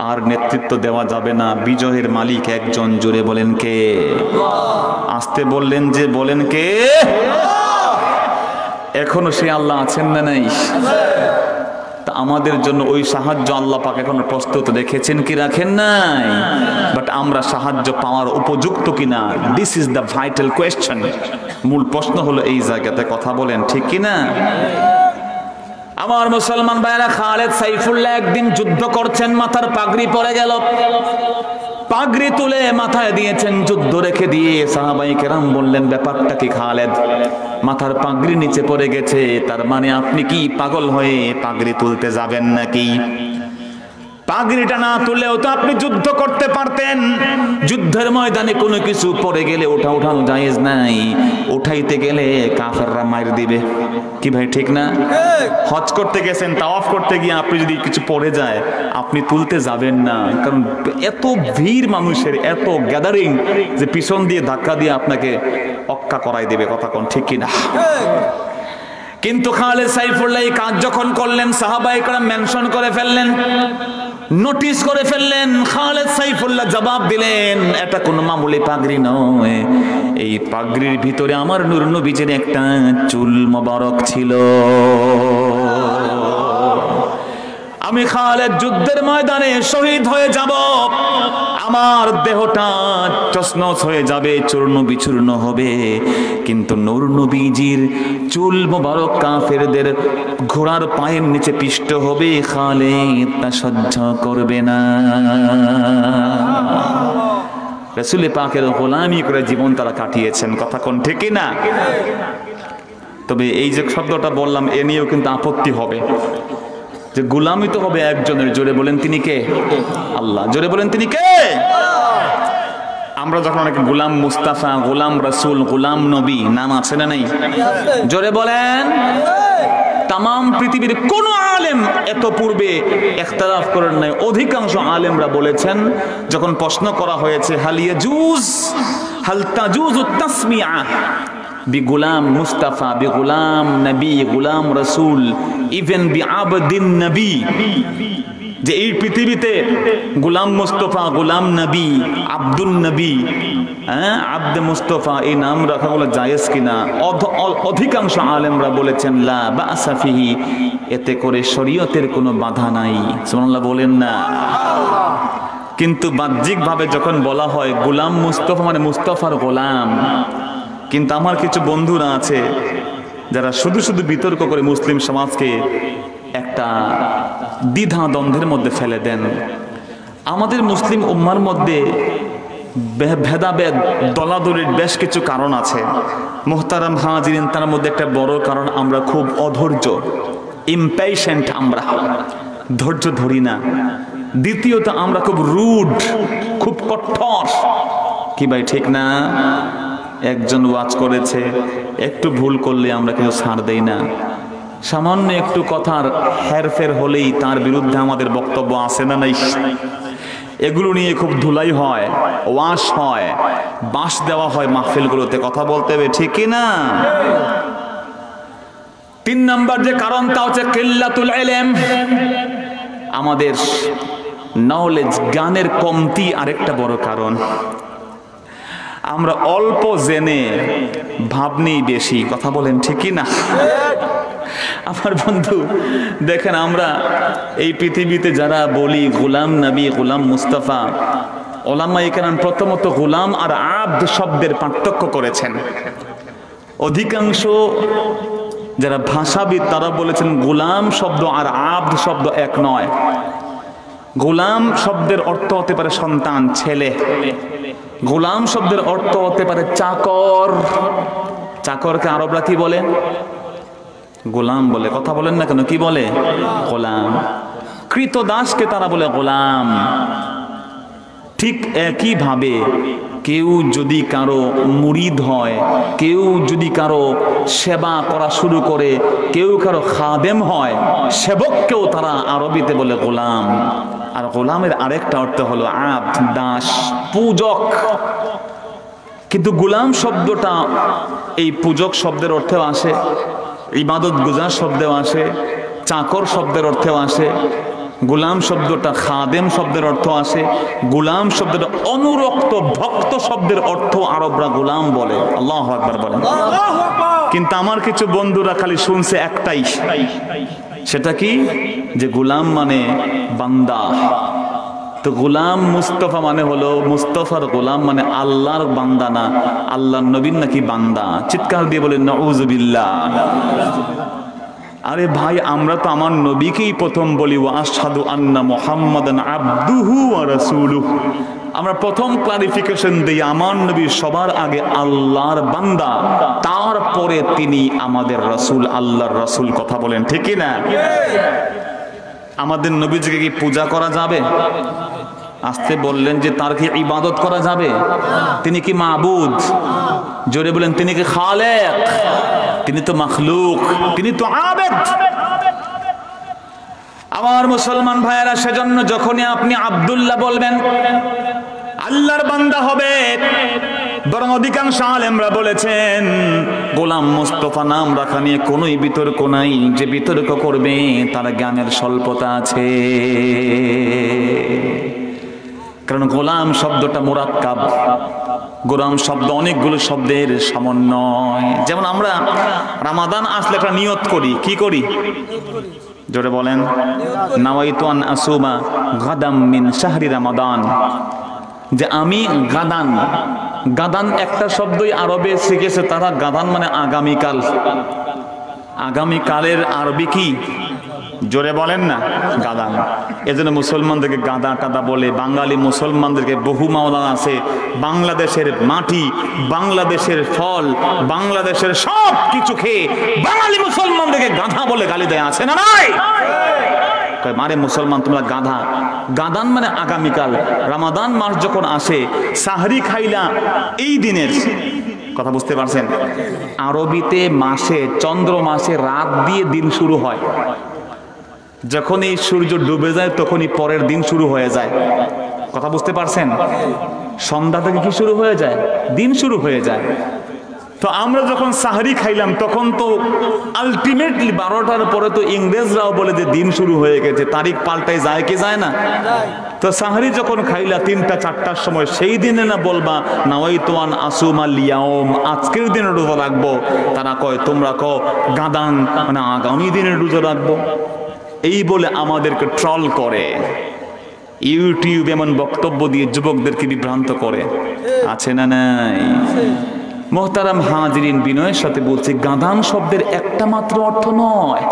A: আর নেতৃত্ব দেওয়া যাবে না। বিজয়ের মালিক একজন, জোরে বলেন কে? আসতে বললেন যে, বলেন কে? এখনো সে আল্লাহ আছেন না নাই? তা আমাদের জন্য ওই সাহায্য আল্লাহ পাক এখনো প্রস্তুত রেখেছেন কি রাখেন নাই? বাট আমরা সাহায্য পাওয়ার উপযুক্ত কিনা, this is the vital question. মূল প্রশ্ন হলো এই জায়গাতে, কথা বলেন ঠিক কিনা? আমার মুসলমান ভাইরা, খালেদ সাইফুল্লাহ একদিন যুদ্ধ করছেন, মাথার পাগড়ি পড়ে গেল, পাগড়ি তুলে মাথায় দিয়েছেন, যুদ্ধ রেখে দিয়ে সাহাবায়ে কেরাম বললেন, ব্যাপারটা কি খালেদ? মাথার পাগড়ি নিচে পড়ে গেছে, তার মানে আপনি কি পাগল হয়ে পাগড়ি তুলতে যাবেন নাকি? পাগড়িটা না তুললেও তো আপনি যুদ্ধ করতে পারতেন। যুদ্ধের ময়দানে কোনো কিছু পড়ে গেলে ওটা উঠানো জায়েজ নাই, উঠাইতে গেলে কাফেররা মাইর দিবে। কি ভাই ঠিক না? হজ করতে গেছেন, তাওয়াফ করতে গিয়ে আপনি যদি কিছু পড়ে যায় আপনি তুলতে যাবেন না, কারণ এত ভিড় মানুষের, এত গ্যাদারিং যে পিছন দিয়ে ধাক্কা দিয়ে আপনাকে অক্কা করাই দেবে। কথা কোন ঠিক কিনা? কিন্তু খালেদ সাইফুল্লাহ এই কাজ যখন করলেন, সাহাবায়ে কেরাম মেনশন করে ফেললেন, নোটিস করে ফেললেন। খালেদ সাইফুল্লাহ জবাব দিলেন, এটা কোনো মামুলি পাগড়ি নয়, এই পাগড়ির ভিতরে আমার নূর নবীজির একটা চুল মোবারক ছিল। আমি খালেদ যুদ্ধের ময়দানে শহীদ হয়ে যাব, আমার দেহটা তছনছ হয়ে যাবে, চূর্ণ বিচূর্ণ হবে, কিন্তু নূর নবীজির চুল মোবারক কাফেরদের ঘোড়ার পায়ের নিচে পিষ্ট হবে, খালেদ তা সহ্য করবে না। রাসূল পাকের গোলামি করে জীবন তারা কাটিয়েছেন। কথা কোন ঠিক না? তবে এই যে শব্দটা বললাম, এ নিয়েও কিন্তু আপত্তি হবে যে গোলামি তো হবে একজনের। জোরে বলেন তিনি কে? আল্লাহ। জোরে বলেন তিনি কে? আমরা যখন অনেক গোলাম মুস্তাফা, গোলাম রাসূল, গোলাম নবী নাম আছে না নাই? জোরে বলেন। তাম পৃথিবীর কোন আলেম এত পূর্বে ইখতিলাফ করেন নাই। অধিকাংশ আলেমরা বলেছেন, যখন প্রশ্ন করা হয়েছে হাল তাজুজু তাসমিয়া বিগুলাম মুস্তাফা, বিগুলাম নবী, গুলাম রাসূল, ইভেন বি আবদিন নবী, যে এই পৃথিবীতে গুলাম মুস্তাফা, গুলাম নবী, আব্দুল নবী, আব্দে মুস্তাফা এই নাম রাখা বলে জায়েজ কিনা? অধিকাংশ আলেমরা বলেছেন লা বা'সা ফিহি, এতে করে শরীয়তের কোনো বাধা নাই। সুবহানাল্লাহ বলেন না? কিন্তু বাহ্যিকভাবে যখন বলা হয় গুলাম মুস্তাফা মানে মুস্তাফার গোলাম, কিন্তু আমার কিছু বন্ধুরা আছে যারা শুধু শুধু বিতর্ক করে মুসলিম সমাজকে একটা দ্বিধা দ্বন্দ্বের মধ্যে ফেলে দেন। আমাদের মুসলিম উম্মার মধ্যে ভেদাভেদ, দলাদলির বেশ কিছু কারণ আছে মুহতারাম হাজিরিন। তার মধ্যে একটা বড় কারণ, আমরা খুব অধৈর্য, ইমপেশেন্ট, আমরা ধৈর্য ধরি না। দ্বিতীয়ত, আমরা খুব রুড, খুব কঠোর। কি ভাই ঠিক না? একজন ওয়াজ করেছে, একটু ভুল করলে আমরা কেউ ছাড় দেই না। সামান্য একটু কথার হেরফের হলেই তার বিরুদ্ধে আমাদের বক্তব্য আছে না নাই? এগুলো নিয়ে খুব ধুলাই হয়, ওয়াশ হয়, বাঁশ দেওয়া হয় মাহফিলগুলোতে। কথা বলতে হবে ঠিক না? 3 নাম্বার যে কারণটা হচ্ছে কিল্লাতুল ইলম, আমাদের নলেজ, জ্ঞানের কমতি আরেকটা বড় কারণ। আমরা অল্প জেনে ভাবনি বেশি। কথা বলেন ঠিক না? আমার বন্ধু দেখেন, আমরা এই পৃথিবীতে যারা বলি গোলাম নবী, গোলাম মুস্তাফা, ওলামায়ে কেরাম প্রথমত গোলাম আর আব্দ শব্দের পার্থক্য করেছেন। অধিকাংশ যারা ভাষাবিদ তারা বলেছেন গোলাম শব্দ আর আব্দ শব্দ এক নয়। গোলাম শব্দের অর্থ হতে পারে সন্তান, ছেলে। গোলাম শব্দের অর্থ হতে পারে চাকর। চাকরকে আরবরা কি বলে? গোলাম বলে। কথা বলেন না কেন, কি বলে? গোলাম। কৃতদাসকে তারা বলে গোলাম। ঠিক একই ভাবে কেউ যদি কারো মুরিদ হয়, কেউ যদি কারো সেবা করা শুরু করে, কেউ কারো খাদেম হয়, সেবককেও তারা আরবিতে বলে গোলাম। আর গোলামের আরেকটা অর্থ হলো আব্দ, দাস, পূজক। কিন্তু গোলাম শব্দটা এই পূজক শব্দের অর্থেও আসে, ইবাদত গুজার শব্দেও আসে, চাকর শব্দের অর্থেও আসে। গোলাম শব্দটা খাদেম শব্দের অর্থ আসে। গোলাম শব্দটা অনুরক্ত ভক্ত শব্দের অর্থ আরবরা গোলাম বলে। আল্লাহু আকবার বলেন। কিন্তু আমার কিছু বন্ধুরা খালি শুনছে একটাই, সেটা কি? যে গোলাম মানে বান্দা। তো গোলাম মুস্তাফা মানে হলো, মুস্তাফার গোলাম মানে আল্লাহর বান্দা না, আল্লাহর নবীর নাকি বান্দা। চিৎকার দিয়ে বলেন নাউযুবিল্লাহ। আরে ভাই, আমরা তো আমার নবীকেই প্রথম বলি ওয়া আশহাদু আন্না মুহাম্মাদান আবদুহু ওয়া রাসূলুহু। আমরা প্রথম ক্লারিফিকেশন দেই, আমার নবী সবার আগে আল্লাহর বান্দা, তারপরে তিনি আমাদের রাসূল, আল্লাহর রাসূল। কথা বলেন ঠিক কি না? আমাদের নবীজিকে কি পূজা করা যাবে? আসতে বললেন যে তার কি ইবাদত করা যাবে? তিনি কি মাবুদ? জোরে বলেন তিনি কি খালেক? তিনি তো মাখলুক, তিনি তো আবেদ। আমার মুসলমান ভাইয়েরা, সেজন্য যখনই আপনি আব্দুল্লাহ বলবেন আল্লাহর বান্দা হবে। বরং অধিকাংশ আলেমরা বলেছেন গোলাম মুস্তাফা নাম রাখা নিয়ে কোনোই বিতর্ক নাই। যে বিতর্ক করবে তার জ্ঞানের স্বল্পতা আছে। কারণ গোলাম শব্দটা মুরাক্কাব। গোলাম শব্দ অনেকগুলো শব্দের সমন্বয়। যেমন আমরা রমাদান আসলে একটা নিয়ত করি, কি করি? জোরে বলেন। নাওয়াইতু আন আসুমা গাদাম মিন শাহরি রমাদান। যে আমি গাদান, গাদান একটা শব্দই আরবে শিখেছে তারা। গাদান মানে আগামীকাল। আগামীকালের আরবি কি? জোরে বলেন না, গাদান। এজন্য মুসলমানদেরকে গাদা টাদা বলে। বাঙালি মুসলমানদেরকে বহু মাওলানা আছে, বাংলাদেশের মাটি, বাংলাদেশের ফল, বাংলাদেশের সব কিছু খেয়ে বাঙালি মুসলমানদেরকে গাধা বলে গালি দেয়, আছে না নাই? মারে মুসলমান তোমরা গাধা। গাদান মানে আগামীকাল। রমাদান মাস যখন আসে, সাহরি খাইলা এই দিনের কথা বুঝতে পারছেন? আরবিতে মাসে, চন্দ্র মাসে রাত দিয়ে দিন শুরু হয়। যখন এই সূর্য ডুবে যায় তখনই পরের দিন শুরু হয়ে যায়। কথা বুঝতে পারছেন? সন্ধ্যা থেকে কি শুরু হয়ে যায়? দিন শুরু হয়ে যায়। তো আমরা যখন সাহরি খাইলাম তখন তো আলটিমেটলি 12টার পরে তো ইংরেজরাও বলে যে দিন শুরু হয়ে গেছে। তারিখ পাল্টাই যায় কি যায় না? তো সাহরি যখন খাইলা 3টা 4টার সময়, সেই দিনে না বলবা নাওয়াইতু আন আসুমা লিয়াউম, আজকের দিনে রোজা রাখবো। তারা কয়, তোমরা কও গাদান মানে আগামী দিনে রোজা রাখবো। এই বলে আমাদেরকে ট্রল করে। ইউটিউব এমন বক্তব্য দিয়ে যুবকদেরকে বিভ্রান্ত করে, আছে না নাই? মোহতারাম হাজিরিন, বিনয়ের সাথে বলছি, গাদান শব্দের একটা মাত্র অর্থ নয়।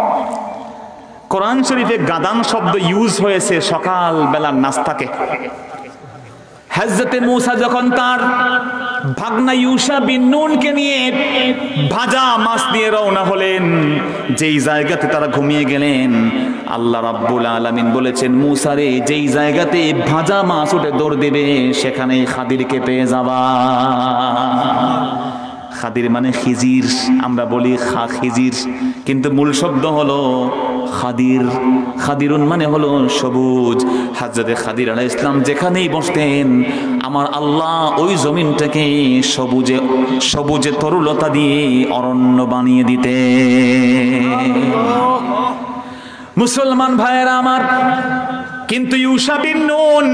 A: কোরআন শরীফে গাদান শব্দ ইউজ হয়েছে সকাল বেলার নাস্তাকে। হযরতে মূসা যখন তার ভাগনা ইউশা বিন নুনকে নিয়ে ভাজা মাছ নিয়ে রওনা হলেন, যেই জায়গাতে তারা ঘুমিয়ে গেলেন, আল্লাহ রাব্বুল আলামিন বলেছেন, মূসা রে, যেই জায়গাতে ভাজা মাছ উঠে দৌড় দেবে সেখানেই খাদিরকে পেয়ে যাবা। খাদির মানে খিজির, আমরা বলি খিজির, কিন্তু মূল শব্দ হলো খাদির। খাদিরুন মানে হলো সবুজ। হযরতে খাদির আলাইহিস সালাম যেখানেই বসতেন, আমার আল্লাহ ওই জমিনটাকে সবুজে সবুজে তরুলতা দিয়ে অরণ্য বানিয়ে দিতে। মুসলমান ভাইয়েরা আমার, কিন্তু ইউশা বিন নুন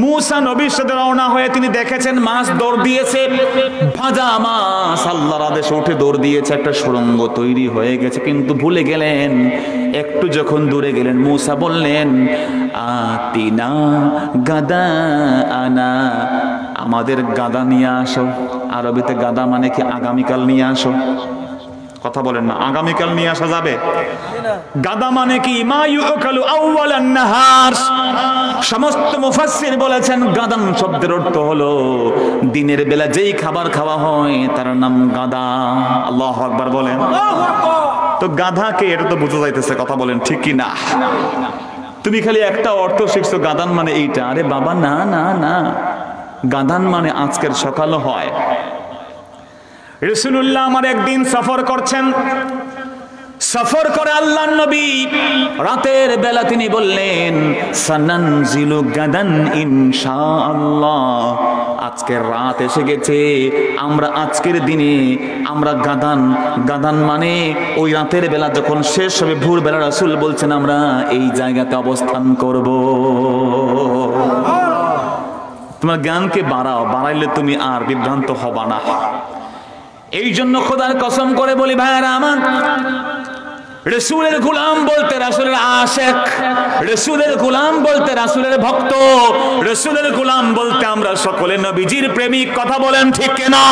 A: মুসা নবীর সাথে রওনা হয়ে তিনি দেখেছেন মাছ দৌড় দিয়েছে, ভাজা মাছ আল্লাহর আদেশে উঠে দৌড় দিয়েছে, একটা সুড়ঙ্গ তৈরি হয়ে গেছে। কিন্তু ভুলে গেলেন, একটু যখন দূরে গেলেন মুসা বললেন আতিনা গাদা আনা, আমাদের গাদা নিয়ে আসো। আরবিতে গাদা মানে কি আগামীকাল নিয়ে আসো, কথা বলেন না, আগামীকাল নিয়ে আসা যাবে? গাদা মানে কি মা ইউকালু আউয়ালান নাহার। সমস্ত মুফাসসির বলেছেন গাদান শব্দের অর্থ হলো দিনের বেলা যেই খাবার খাওয়া হয় তার নাম গাদা। আল্লাহু আকবার বলেন। তো গাধাকে এটা তো বোঝা যাইতেছে, কথা বলেন ঠিক কি না? তুমি খালি একটা অর্থ শিখছো গাদান মানে এইটা। আরে বাবা না না না, গাদান মানে আজকের সকালও হয়। রাসূলুল্লাহ আমার একদিন সফর করছেন, সফর করে আল্লাহর নবী রাতের বেলা তিনি বললেন সানানজিলু গাদান ইনশাআল্লাহ, আজকের রাত এসে গেছে, আমরা আজকের দিনে আমরা গাদান মানে ওই রাতের বেলা যখন শেষ হবে ভোরবেলা, রাসূল বলছেন আমরা এই জায়গাতে অবস্থান করব। তোমার জ্ঞানকে বাড়াইলে তুমি আর বিভ্রান্ত হবা না। এই জন্য খোদার কসম করে বলি ভাইরা আমার, রাসূলের গোলাম বলতে রাসূলের আশিক, রাসূলের গোলাম বলতে রাসূলের ভক্ত, রাসূলের গোলাম বলতে আমরা সকলে নবীজির প্রেমিক, কথা বলেন ঠিক কিনা?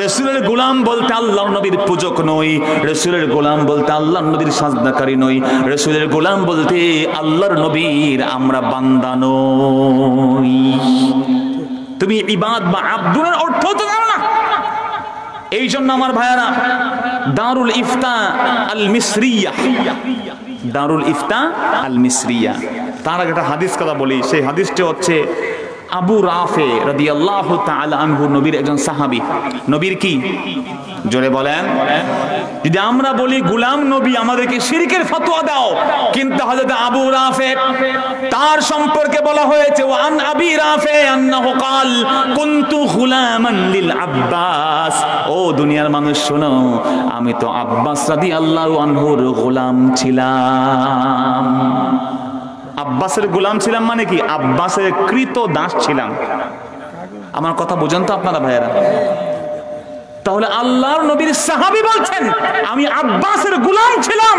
A: রাসূলের গোলাম বলতে আল্লাহর নবীর পূজক নই, রাসূলের গোলাম বলতে আল্লাহর নবীর সাজদাকারী নই, রাসূলের গোলাম বলতে আল্লাহর নবীর আমরা বান্দা নই। তুমি ইবাদ বা আব্দুলের অর্থ তো জানো না। এই জন্য আমার ভাইয়ারা দারুল ইফতা আল মিসরিয়া, দারুল ইফতা আল মিসরিয়া, তার একটা হাদিস কথা বলি। সেই হাদিসটি হচ্ছে আবু রাফে রাদিয়াল্লাহু তাআলা আনহু, নবীর একজন সাহাবী। নবীর কি জোরে বলেন? যদি আমরা বলি গোলাম নবী আমাদেরকে শিরকের ফতোয়া দাও, কিন্তু হযরত আবু রাফে তার সম্পর্কে বলা হয়েছে ওয়ান আবি রাফে আন্নাহু ক্বাল কুনতু গুলামান লিল আব্বাস। ও দুনিয়ার মানুষ শোনো, আমি তো আব্বাস রাদিয়াল্লাহু আনহুর গোলাম ছিলাম। আব্বাসের গোলাম ছিলাম মানে কি? আব্বাসের কৃত দাস ছিলাম। আমার কথা বোঝেন তো আপনারা ভাইয়েরা? তাহলে আল্লাহর নবীর সাহাবী বলছেন আমি আব্বাসের গোলাম ছিলাম।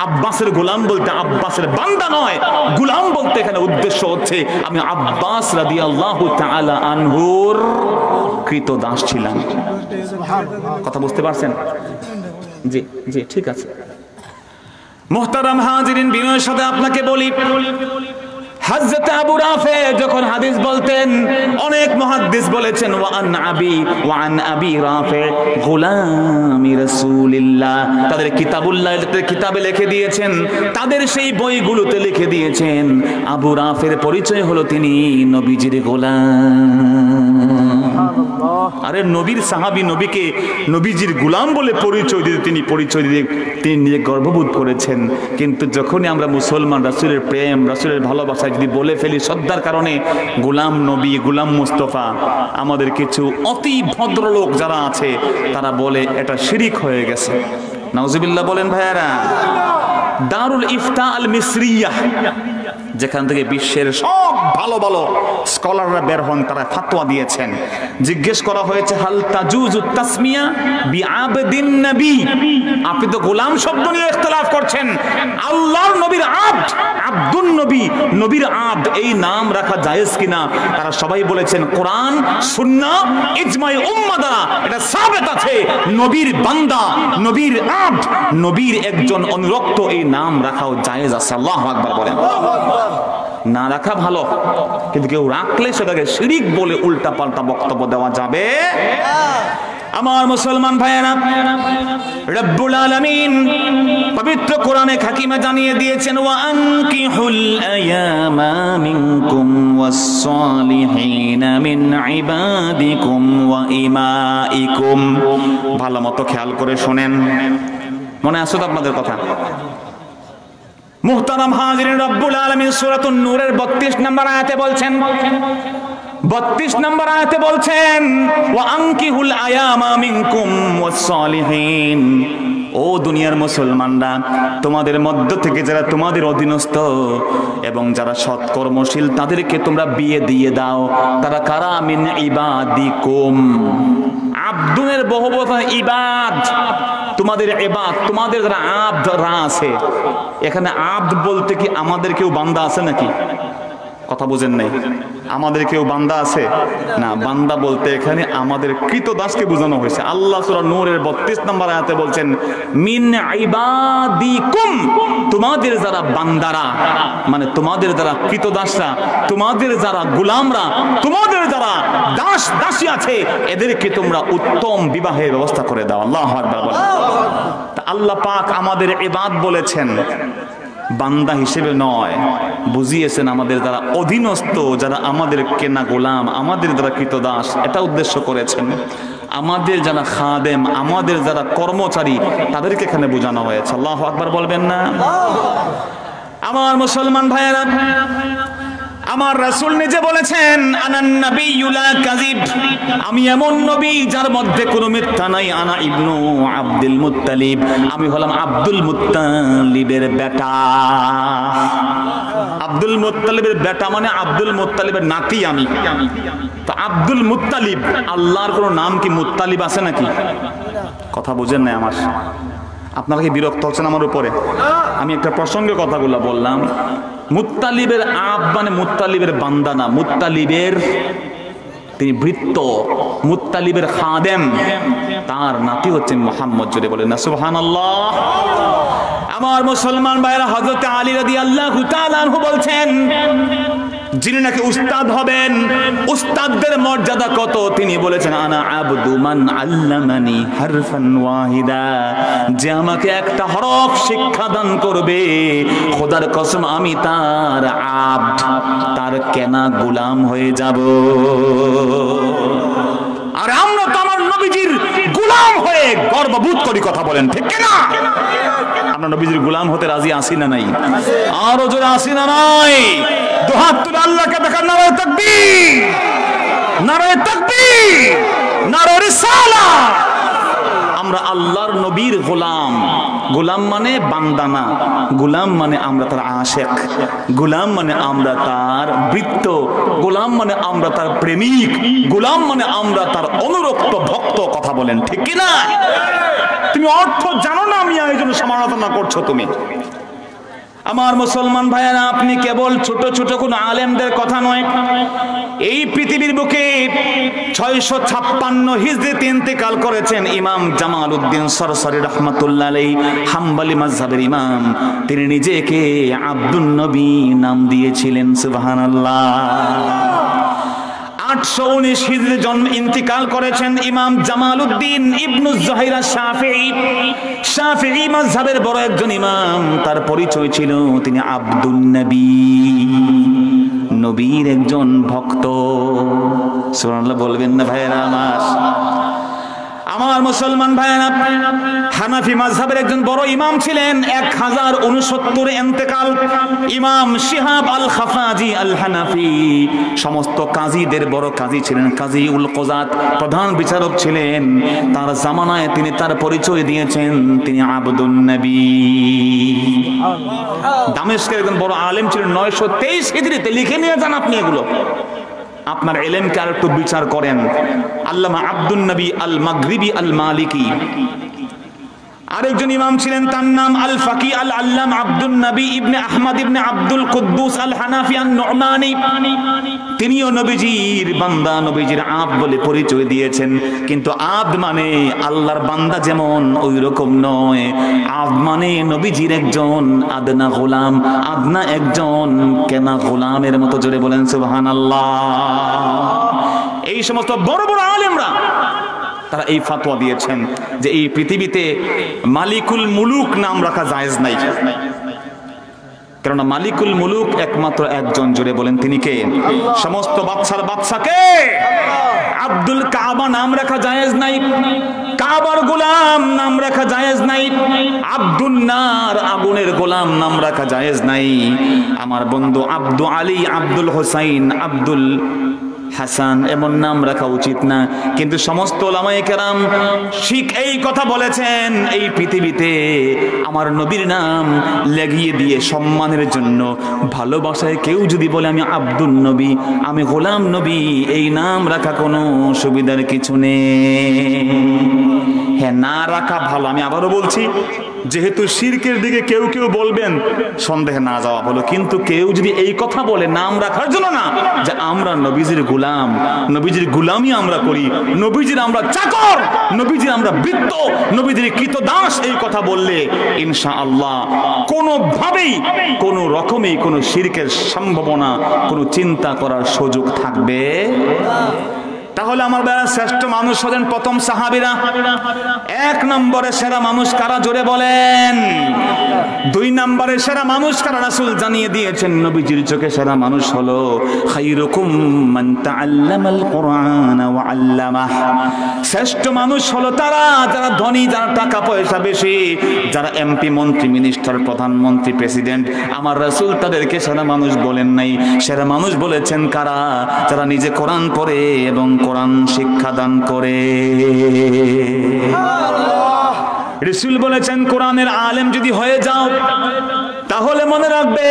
A: আব্বাসের গোলাম বলতে আব্বাসের বান্দা নয়, গোলাম বলতে এখানে উদ্দেশ্য হচ্ছে আমি আব্বাস রাদিয়াল্লাহু তাআলা আনহুর কৃত দাস ছিলাম। কথা বুঝতে পারছেন? জি জি ঠিক আছে। মুহতারাম হাজিরিন, বিনয়ের সাথে আপনাকে বলি, হযরত আবু রাফে যখন হাদিস বলতেন, অনেক মুহাদ্দিস বলেছেন ওয়ান আবি রাফে গোলামি রাসূলিল্লাহ, তাদের কিতাবুল্লাহ কিতাবে লিখে দিয়েছেন, তাদের সেই বইগুলোতে লিখে দিয়েছেন আবু রাফের পরিচয় হলো তিনি নবীজির গোলাম। আরে নবীর সাহাবী নবীকে নবীজির গোলাম বলে পরিচয় দিতে তিনি নিজে গর্ববোধ করেছেন। কিন্তু যখনই আমরা মুসলমান রাসূলের প্রেম, রাসূলের ভালোবাসা যদি বলে ফেলি শ্রদ্ধার কারণে গোলাম নবী, গোলাম মুস্তাফা, আমাদের কিছু অতি ভদ্রলোক যারা আছে তারা বলে এটা শিরিক হয়ে গেছে। নাউজুবিল্লাহ বলেন ভাইয়ারা। দারুল ইফতা আল মিসরিয়া, যেখান থেকে বিশ্বের সব ভালো ভালো স্কলাররা বের হন, তারা ফতোয়া দিয়েছেন। জিজ্ঞেস করা হয়েছে হাল তাজুজু তাসমিয়া বিআবদিন নবী, আপনি তো গোলাম শব্দ নিয়ে ইখতিলাফ করছেন, আল্লাহর নবীর আব্দ, আব্দুন নবী, নবীর আব্দ এই নাম রাখা জায়েজ কিনা? তারা সবাই বলেছেন কোরআন, সুন্নাহ, ইজমায়ে উম্মাহ দ্বারা এটা সাবিত আছে নবীর বান্দা, নবীর আব্দ, নবীর একজন অনুরক্ত এই নাম রাখাও জায়েজ আছে। আল্লাহু আকবার বলেন। না রাখা ভালো, কিন্তু কেউ রাখলে সেটাকে শিরিক বলে উল্টা পাল্টা বক্তব্য দেওয়া যাবে। আমার মুসলমান ভাইয়েরা, রব্বুল আলামিন পবিত্র কোরআনে হাকিমে জানিয়ে দিয়েছেন ওয়া আনকিহুল আয়ামা মিনকুম ওয়াস সালিহিনা মিন ইবাদিকুম ওয়া ইমাইকুম। ভালো মতো খেয়াল করে শুনেন, মনে আছে তো আপনাদের কথা? মুহতারাম হাজিরিন, রব্বুল আলামিন সূরাতুন নূরের 32 নম্বর আয়াতে বলছেন, 32 নম্বর আয়াতে বলছেন ওয়া আনকিহুল আয়ামা মিনকুম ওয়াস সালিহিন, ও ও দুনিয়ার মুসলমানরা, তোমাদের মধ্য থেকে যারা তোমাদের অধীনস্থ এবং যারা সৎকর্মশীল তাদেরকে তোমরা বিয়ে দিয়ে দাও। তারা কারা? মিন ইবাদিকুম। আব্দুনের বহুবচন ইবাদ, তোমাদের ইবাদ, তোমাদের যারা আব্দরা আছে। এখানে আব্দ বলতে কি আমাদের কেউ বান্দা আছে নাকি? কথা বুঝেন নাই? আমাদের কেউ বান্দা আছে না। বান্দা বলতে এখানে আমাদের কৃতদাসকে বোঝানো হয়েছে। আল্লাহ সূরা নূরের 32 নম্বর আয়াতে বলছেন মিন ইবাদিকুম, তোমাদের যারা বান্দারা, মানে তোমাদের যারা কৃতদাসরা, তোমাদের যারা গোলামরা, তোমাদের যারা দাস দাসী আছে, এদেরকে তোমরা উত্তম বিবাহের ব্যবস্থা করে দাও। আল্লাহু আকবার বলেন। আল্লাহ পাক আমাদের ইবাদ বলেছেন, বান্দা হিসেবে নয়। বুঝিয়েছেন আমাদের যারা অধীনস্থ, যারা আমাদের কেনা গোলাম, আমাদের যারা কৃতদাস, এটা উদ্দেশ্য করেছেন। আমাদের যারা খাদেম, আমাদের যারা কর্মচারী, তাদেরকে এখানে বোঝানো হয়েছে। আল্লাহু আকবার বলবেন না? আমার মুসলমান ভাইয়েরা, আমার রাসূল নিজে বলেছেন আনান নাবিয়্যু লা কাযিব, আমি এমন নবী যার মধ্যে কোনো মিথ্যা নাই। আনা ইবনু আব্দুল মুত্তালিব, আমি হলাম আব্দুল মুত্তালিবের বেটা। আব্দুল মুত্তালিবের বেটা মানে আব্দুল মুত্তালিবের নাতি আমি। তো আব্দুল মুত্তালিব, আল্লাহর কোনো নাম কি মুত্তালিব আছে নাকি? কথা বুঝেন না আমার? আপনারা কি বিরক্ত হচ্ছেন আমার উপরে? আমি একটা প্রসঙ্গে কথাগুলো বললাম। মুত্তালিবের আব মানে মুত্তালিবের বান্দা না, মুত্তালিবের তিনি ভৃত্য, মুত্তালিবের খাদেম, তার নাতি হচ্ছেন মুহাম্মদ। জোরে বলেন না সুবহানাল্লাহ। আমার মুসলমান ভাইরা, হযরত আলী রাদিয়াল্লাহু তাআলা আনহু বলছেন, যিনি নাকি উস্তাদ হবেন, উস্তাদদের মর্যাদা কত তিনি বলেছেন আনা আবদু মান আল্লামানি হারফান ওয়াহিদা, যে আমাকে একটা হরফ শিক্ষা দান করবে, খোদার কসম আমি তার আব্দ, তার কেনা গোলাম হয়ে যাব। আর আমরা তো আমার নবীজির গোলাম হয়ে গর্ববোধ করি। কথা বলেন ঠিক কিনা? আমরা নবীজির গোলাম হতে রাজি আছি না নাই? আরো জোরে আছি না নাই? দুহাত তুলে আল্লাহকে দেখার নারায়ে তাকবীর, নারায়ে তাকবীর, নারায়ে রিসালাত। আমরা আল্লাহর নবীর গোলাম। গোলাম মানে বান্দা না, গোলাম মানে আমরা তার আশিক, গোলাম মানে আমরা তার ভৃত্য, গোলাম মানে আমরা তার প্রেমিক, গোলাম মানে আমরা তার অনুরক্ত ভক্ত। কথা বলেন ঠিক কি না? তুমি অর্থ জানো না, আমি এই জন্য সমালোচনা করছো তুমি। আমার মুসলমান ভাইয়েরা, আপনি কেবল ছোট ছোট কোন আলেমদের কথা নয়, এই পৃথিবীর বুকে 656 হিজরিতে ইন্তেকাল করেছেন ইমাম জামালউদ্দিন সরসরি রাহমাতুল্লাহ আলাইহি, হাম্বলি মাযহাবের ইমাম। তিনি নিজেকে আব্দুন নবী নাম দিয়েছিলেন। সুবহানাল্লাহ। 819 হিজরি জন্মে ইন্তিকাল করেছেন ইমাম জামালউদ্দিন ইবনু যুহাইরা শাফিঈ। শাফিঈ মাযহাবের বড় একজন ইমাম। তার পরিচয় ছিল তিনি আব্দুন নবী, নবীর একজন ভক্ত। সুবহানাল্লাহ বলবেন না ভাইরা আমার? আমার মুসলমান ভাইরা, হানাফি মাযহাবের একজন বড় ইমাম ছিলেন। 1069 ইন্তেকাল ইমাম শিহাব আল খাফাজি আল হানাফি। সমস্ত কাজীদের বড় কাজী ছিলেন, কাজী উল কুযাত, প্রধান বিচারক ছিলেন। তার জামানায় তিনি তার পরিচয় দিয়েছেন তিনি আব্দুন নবী। দামেস্কের একজন বড় আলেম ছিলেন। 923 হিজরিতে। লিখে নিয়ে যান আপনি এগুলো। আপনার ইলমকে আর একটু বিচার করেন। আল্লামা আব্দুন নবী আল মাগরিবি আল মালিকি। আরেকজন ইমাম ছিলেন, তার নাম আল ফাকি আল আল্লাম আব্দুন নবী ইবনে আহমদ ইবনে আব্দুল কুদ্দুস আল হানাফি আন নুমানি। তিনিও নবীজির বান্দা, নবীজির আব্দ বলে পরিচয় দিয়েছেন। কিন্তু আব্দ মানে আল্লাহর বান্দা যেমন ওই রকম নয়। আব্দ মানে নবীজির একজন আদনা গোলাম, আদনা একজন কেনা গোলামের মতো। জোরে বলেন সুবহানাল্লাহ। এই সমস্ত বড় বড় আলেমরা তারা এই ফাতোয়া দিয়েছেন যে এই পৃথিবীতে মালিকুল মুলুক নাম রাখা জায়েজ নাই। কারণ মালিকুল মুলুক একমাত্র একজন। জোরে বলেন তিনি কে? সমস্ত বাদশার বাদশা কে? আব্দুল কাবা নাম রাখা জায়েজ নাই। কাবার গোলাম নাম রাখা জায়েজ নাই। আব্দুল নার আগুনের গোলাম নাম রাখা জায়েজ নাই। আমার বন্ধু আব্দু আলী, আব্দুল হোসাইন, আব্দুল হাসান এমন নাম রাখা উচিত না। কিন্তু সমস্ত ওলামায়ে কেরাম ঠিক এই কথা বলেছেন, এই পৃথিবীতে আমার নবীর নাম লাগিয়ে দিয়ে সম্মানের জন্য, ভালোবাসায় কেউ যদি বলে আমি আব্দুল নবী, আমি গোলাম নবী, এই নাম রাখা কোনো সুবিধার কিছু নেই। হ্যাঁ, না রাখা ভালো। আমি আবারও বলছি, যেহেতু শিরকের দিকে কেউ কেউ বলবেন, সন্দেহে না যাওয়া ভালো। কিন্তু কেউ যদি এই কথা বলে নাম রাখার জন্য না, যে আমরা নবীজির গোলাম, নবীজির গোলামি আমরা করি, নবীজির আমরা চাকর, নবীজির আমরা বৃত্ত, নবীজির কৃতদাস, এই কথা বললে ইনশাআল্লাহ কোনোভাবেই কোনো রকমেই কোনো শিরকের সম্ভাবনা, কোনো চিন্তা করার সুযোগ থাকবে। তাহলে আমার বেলা শ্রেষ্ঠ মানুষ হলেন প্রথম সাহাবীরা। 1 নম্বরে সেরা মানুষ কারা, জোরে বলেন। 2 নম্বরে সেরা মানুষ কারা, রাসূল জানিয়ে দিয়েছেন নবীজির চোখে সেরা মানুষ হলো খায়রুকুম মান তাআল্লামাল কুরআন ওয়া আল্লামাহ। শ্রেষ্ঠ মানুষ হলো তারা যারা ধনী, যারা টাকা পয়সা বেশি, যারা এমপি, মন্ত্রী, মিনিস্টার, প্রধানমন্ত্রী, প্রেসিডেন্ট। আমার রাসূল তাদেরকে সেরা মানুষ বলেন নাই। সেরা মানুষ বলেছেন কারা, যারা নিজে কোরআন পড়ে এবং কোরআন শিক্ষা দান করে। রাসূল বলেছেন কোরআনের আলেম যদি হয়ে যাও, তাহলে মনে রাখবে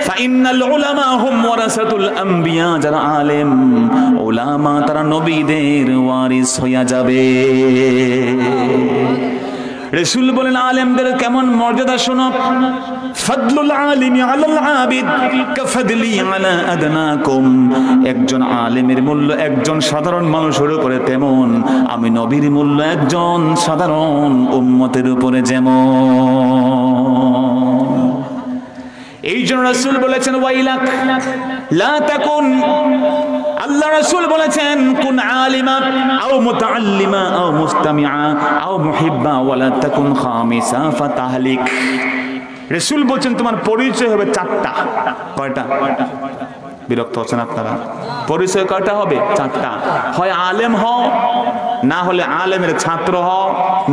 A: ফাইন্নাল উলামা হুম ওয়ারাসাতুল আম্বিয়া, যারা আলেম উলামা তারা নবীদের ওয়ারিস হয়ে যাবে। রাসূল বলেন আলেমদের কেমন মর্যাদা শোনো, ফাদলুল আলিমি আলাল আবিদ কাফাদলি আলা আদনাকুম। একজন আলেমের মূল্য একজন সাধারণ মানুষের উপরে তেমন আমি নবীর মূল্য একজন সাধারণ উম্মতের উপরে যেমন। এই জন্য রাসূল বলেছেন ওয়াইলাক লা তাকুন, আল্লাহ রাসূল বলেছেন কুন আলিমা আও মুতাআল্লিমা আও মুস্তামিআ আও মুহিব্বা ওয়ালা তাকুন খামিসা ফাতাহলিক। রাসূল বলেন তোমার পরিচয় হবে 4টা। কয়টা? বিরক্ত হচ্ছেন আপনারা? পরিচয় কয়টা হবে? 4টা। হয় আলেম হও, না হলে আলেমের ছাত্র হও,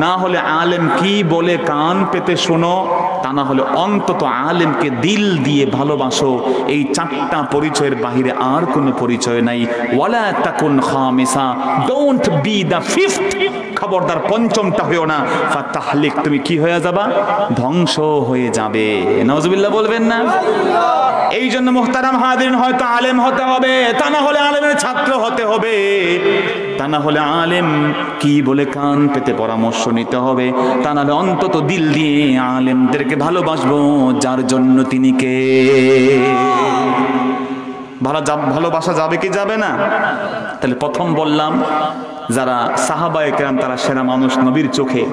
A: না হলে আলেম কি বলে কান পেতে শোনো, তা না হলে অন্তত আলেমকে দিল দিয়ে ভালোবাসো। এই 4টা পরিচয়ের বাহিরে আর কোনো পরিচয় নাই। ওয়ালা তাকুন খামিসা, ডোন্ট বি দ্য ফিফথ। খবরদার 5টা হইও না। ফাতাহলিক, তুমি কি হয়ে যাবা? ধ্বংস হয়ে যাবে। নাউজুবিল্লাহ বলবেন না? এই জন্য মুহতারাম হাজিরিন, হয়তো আলেম হতে হবে, তা না হলে আলেমের ছাত্র হতে হবে, তা না হলে আলেম কি বলে কান পেতে পরামর্শ নিতে হবে, তা না হলে অন্তত দিল দিয়ে আলেমদেরকে ভালোবাসবো যার জন্য তিনি কে। ভালোবাসা যাবে কি যাবে না? তাহলে প্রথম বললাম যারা সাহাবায়ে কেরাম তারা সেরা মানুষ নবীর চোখে,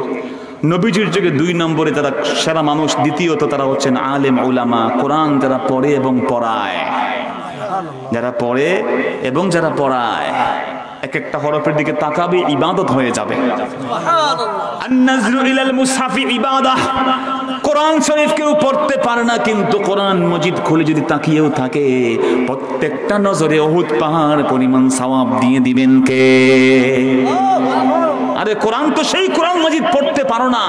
A: নবীজির যুগে 2 নম্বরে যারা সেরা মানুষ, দ্বিতীয়ত তারা হচ্ছেন আলেম উলামা, কোরআন যারা পড়ে এবং পড়ায়, যারা পড়ে এবং যারা পড়ায়। এক একটা হরফের দিকে তাকাবে ইবাদত হয়ে যাবে। আন-নাজরু ইলাল মুসহাফি ইবাদাহ। কোরআন শরীফ কেউ পড়তে পারে না, কিন্তু কোরআন মজিদ খুলে যদি তাকিয়েও থাকে, প্রত্যেকটা নজরে উহুদ পাহাড় পরিমাণ সওয়াব দিয়ে দিবেন কে? আরে কোরআন তো সেই কোরআন মজিদ পড়তে পারো না,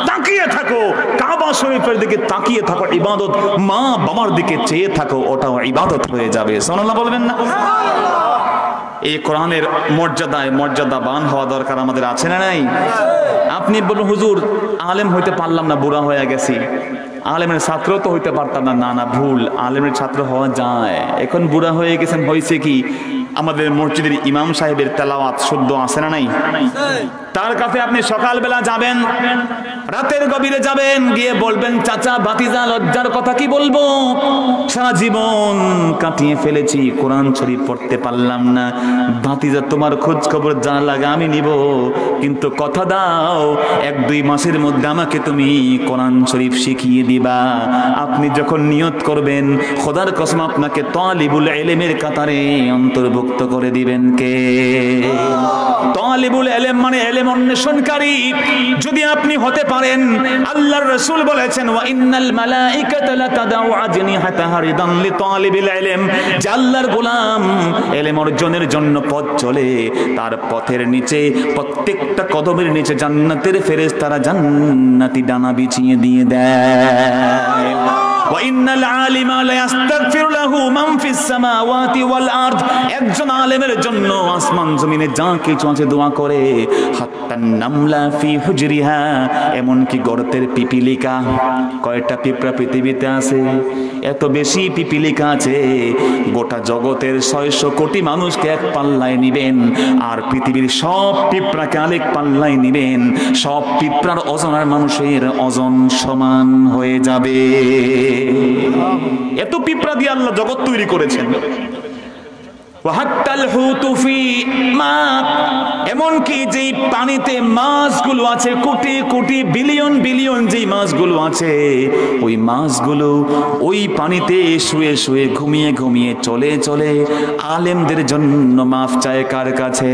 A: তাকিয়ে থাকো কাবা শরীফের দিকে, তাকিয়ে থাকো ইবাদত। মা বাবার দিকে চেয়ে থাকো, ওটাও ইবাদত হয়ে যাবে। সুবহানাল্লাহ বলবেন না? এই কোরআনের মর্যাদাবান হওয়া দরকার আমাদের আছে না নাই? আপনি বলুন হুজুর আলেম হইতে পারলাম না, বুড়া হয়ে গেছি, আলেমের ছাত্র তো হইতে পারতাম না। না না, ভুল। আলেমের ছাত্র হওয়া যায়। এখন বুড়া হয়ে গেছেন, হয়েছে কি আমাদের মসজিদের ইমাম সাহেবের তেলাওয়াত শুদ্ধ আছে না নাই? তার কাছে আপনি সকালবেলা যাবেন, রাতের গভীরে যাবেন, গিয়ে বলবেন চাচা ভাতিজা লজ্জার কথা কি বলবো, সারা জীবন কাটিয়ে ফেলেছি, কোরআন শরীফ পড়তে পারলাম না। ভাতিজা তোমার খোঁজ খবর যা লাগে আমি নিব, কিন্তু কথা দাও 1-2 মাসের মধ্যে আমাকে তুমি কোরআন শরীফ শিখিয়ে দিবা। আপনি যখন নিয়ত করবেন, খোদার কসম আপনাকে তালিবুল ইলমের কাতারে অন্তর্ভুক্ত করে দিবেন কে? তালিবুল ইলম মানে ইলম অন্বেষণকারী যদি আপনি হতে পারেন, আল্লাহর রাসূল বলেছেন ওয়া ইন্নাল মালাইকাতা লাতাদাউ আজনিহাতাহা রিদান লিতালিবিল ইলম, যে আল্লাহর গোলাম ইলম অর্জনের জন্য পথ চলে, তার পথের নিচে প্রত্যেকটা কদমের নিচে জান্নাতের ফেরেশতারা জান্নাতি ডানা বিছিয়ে দিয়ে দেয়। ওয়া ইন্নাল আলিমা লা ইস্তাগফিরু লাহু মান ফিস সামাওয়াতি ওয়াল আরদ, একজন আলেমের জন্য আসমান জমিনে যা কিছু আছে দোয়া করে। হাত্তান নামলা ফি হুজরিহা, এমন কি গর্তের পিপিলিকা, কয়টা পিঁপড়া পৃথিবীতে আছে? এত বেশি পিপিলিকা আছে, গোটা জগতের 600 কোটি মানুষকে এক পাল্লায় নিবেন, আর পৃথিবীর সব পিঁপড়াকে আরেক পাল্লায় নিবেন, সব পিঁপড়ার ওজন আর মানুষের ওজন সমান হয়ে যাবে। এত পিঁপড়া দিয়ে আল্লাহ জগৎ তৈরি করেছেন। এমনকি যেই পানিতে মাছগুলো আছে, কোটি কোটি বিলিয়ন বিলিয়ন যেই মাছগুলো আছে, ওই মাছগুলো ওই পানিতে শুয়ে শুয়ে ঘুমিয়ে ঘুমিয়ে চলে চলে আলেমদের জন্য মাফ চায় কার কাছে?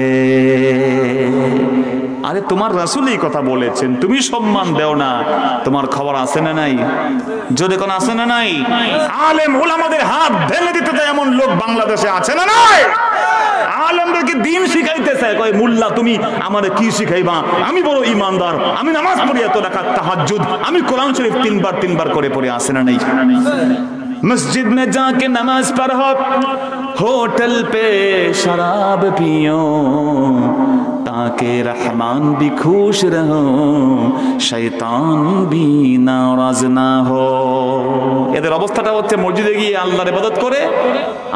A: আরে তোমার রাসূল এই কথা বলেছেন, তুমি সম্মান দেও না, তোমার খবর আছে না নাই? যদি কোন আছে না নাই? আলেম ওলামাদের হাত ভেঙে দিতে চায় এমন লোক বাংলাদেশে আছে না নাই? আলেমদেরকে দিন শিখাইতেছে, কয় মোল্লা তুমি আমারে কি শিখাইবা? আমি বড় ইমানদার, আমি নামাজ পড়ি এত রাকাত তাহাজ্জুদ, আমি কোরআন শরীফ তিনবার করে পড়ি, আছে না নাই? मस्जिद में जाके नमाज पढ़ो, होटल पे शराब पियो, ताकि रहमान भी खुश रहो, शैतान भी नाराज ना हो। এদের অবস্থাটা হচ্ছে মসজিদে গিয়ে আল্লাহর ইবাদত করে,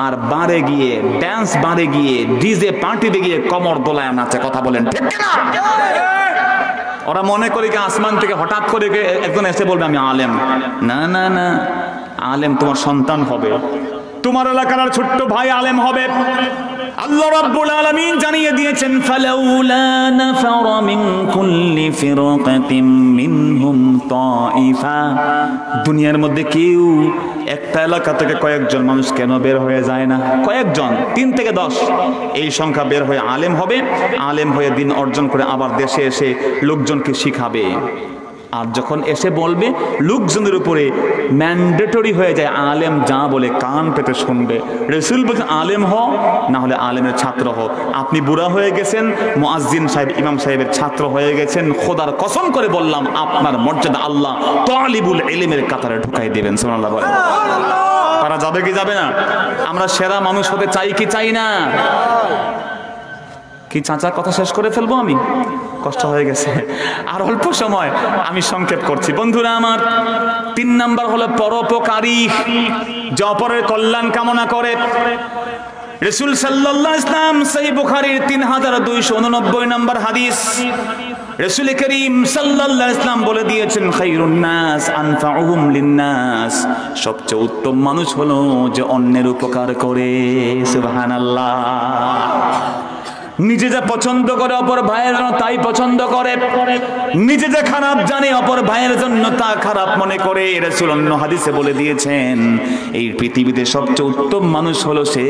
A: আর বারে গিয়ে ড্যান্স, বারে গিয়ে ডিজে পার্টিতে গিয়ে কমর দোলায় নাচে। কথা বলেন ঠিক না? ওরা মনে করে কি আসমান থেকে হঠাৎ করে একজন এসে বলবে আমি আলেম? না না না, আলেম তোমার সন্তান হবে, তোমার এলাকার ছোট্ট ভাই আলেম হবে। আল্লাহ রাব্বুল আলামিন জানিয়ে দিয়েছেন, ফালাউলা নাফারা মিন কুল্লি ফিরকাতিন মিনহুম তাইফা। দুনিয়ার মধ্যে কেউ একটা এলাকা থেকে কয়েকজন মানুষ কেন বের হয়ে যায় না? কয়েকজন, 3 থেকে 10 এই সংখ্যা বের হয়ে আলেম হবে, আলেম হয়ে দিন অর্জন করে আবার দেশে এসে লোকজনকে শিখাবে। আর যখন এসে বলবে, লোকজনের উপরে ম্যান্ডেটরি হয়ে যায়, আলেম যা বলে কান পেতে শুনবে। রাসূল বলেন আলেম হও, না হলে আলেমের ছাত্র হও। আপনি বুড়া হয়ে গেছেন, মুয়াজ্জিন সাহেব ইমাম সাহেবের ছাত্র হয়ে গেছেন, খোদার কসম করে বললাম আপনার মর্যাদা আল্লাহ তালিবুল ইলমের কাতারে ঢুকাই দিবেন। সুবহানাল্লাহ বলেন। তারা যাবে কি যাবে না? আমরা সেরা মানুষ হতে চাই কি চাই না? কি চাচা কথা শেষ করে ফেলবো? আমি কষ্ট হয়ে গেছে, আর অল্প সময়, আমি সংক্ষেপ করছি। বন্ধুরা আমার, 3 নাম্বার হলো পরোপকারী, যে অপরের কল্যাণ কামনা করে। রাসূল সাল্লাল্লাহু আলাইহি ওয়াসাল্লাম সহিহ বুখারীর 3289 নম্বর হাদিস, রাসূল করিম সাল্লাল্লাহু আলাইহি ওয়াসাল্লাম বলে দিয়েছেন, খায়রুন নাস আনফাউহুম লিন-নাস, সবচেয়ে উত্তম মানুষ হলো যে অন্যের উপকার করে। সুবহানাল্লাহ। নিজে যা পছন্দ করে অপর ভাইয়ের জন্য তাই পছন্দ করে, নিজে যে খারাপ জানে অপর ভাইয়ের জন্য তা খারাপ মনে করে। রাসূল অন্য হাদিসে বলে দিয়েছেন, এই পৃথিবীতে সবচেয়ে উত্তম মানুষ হলো সে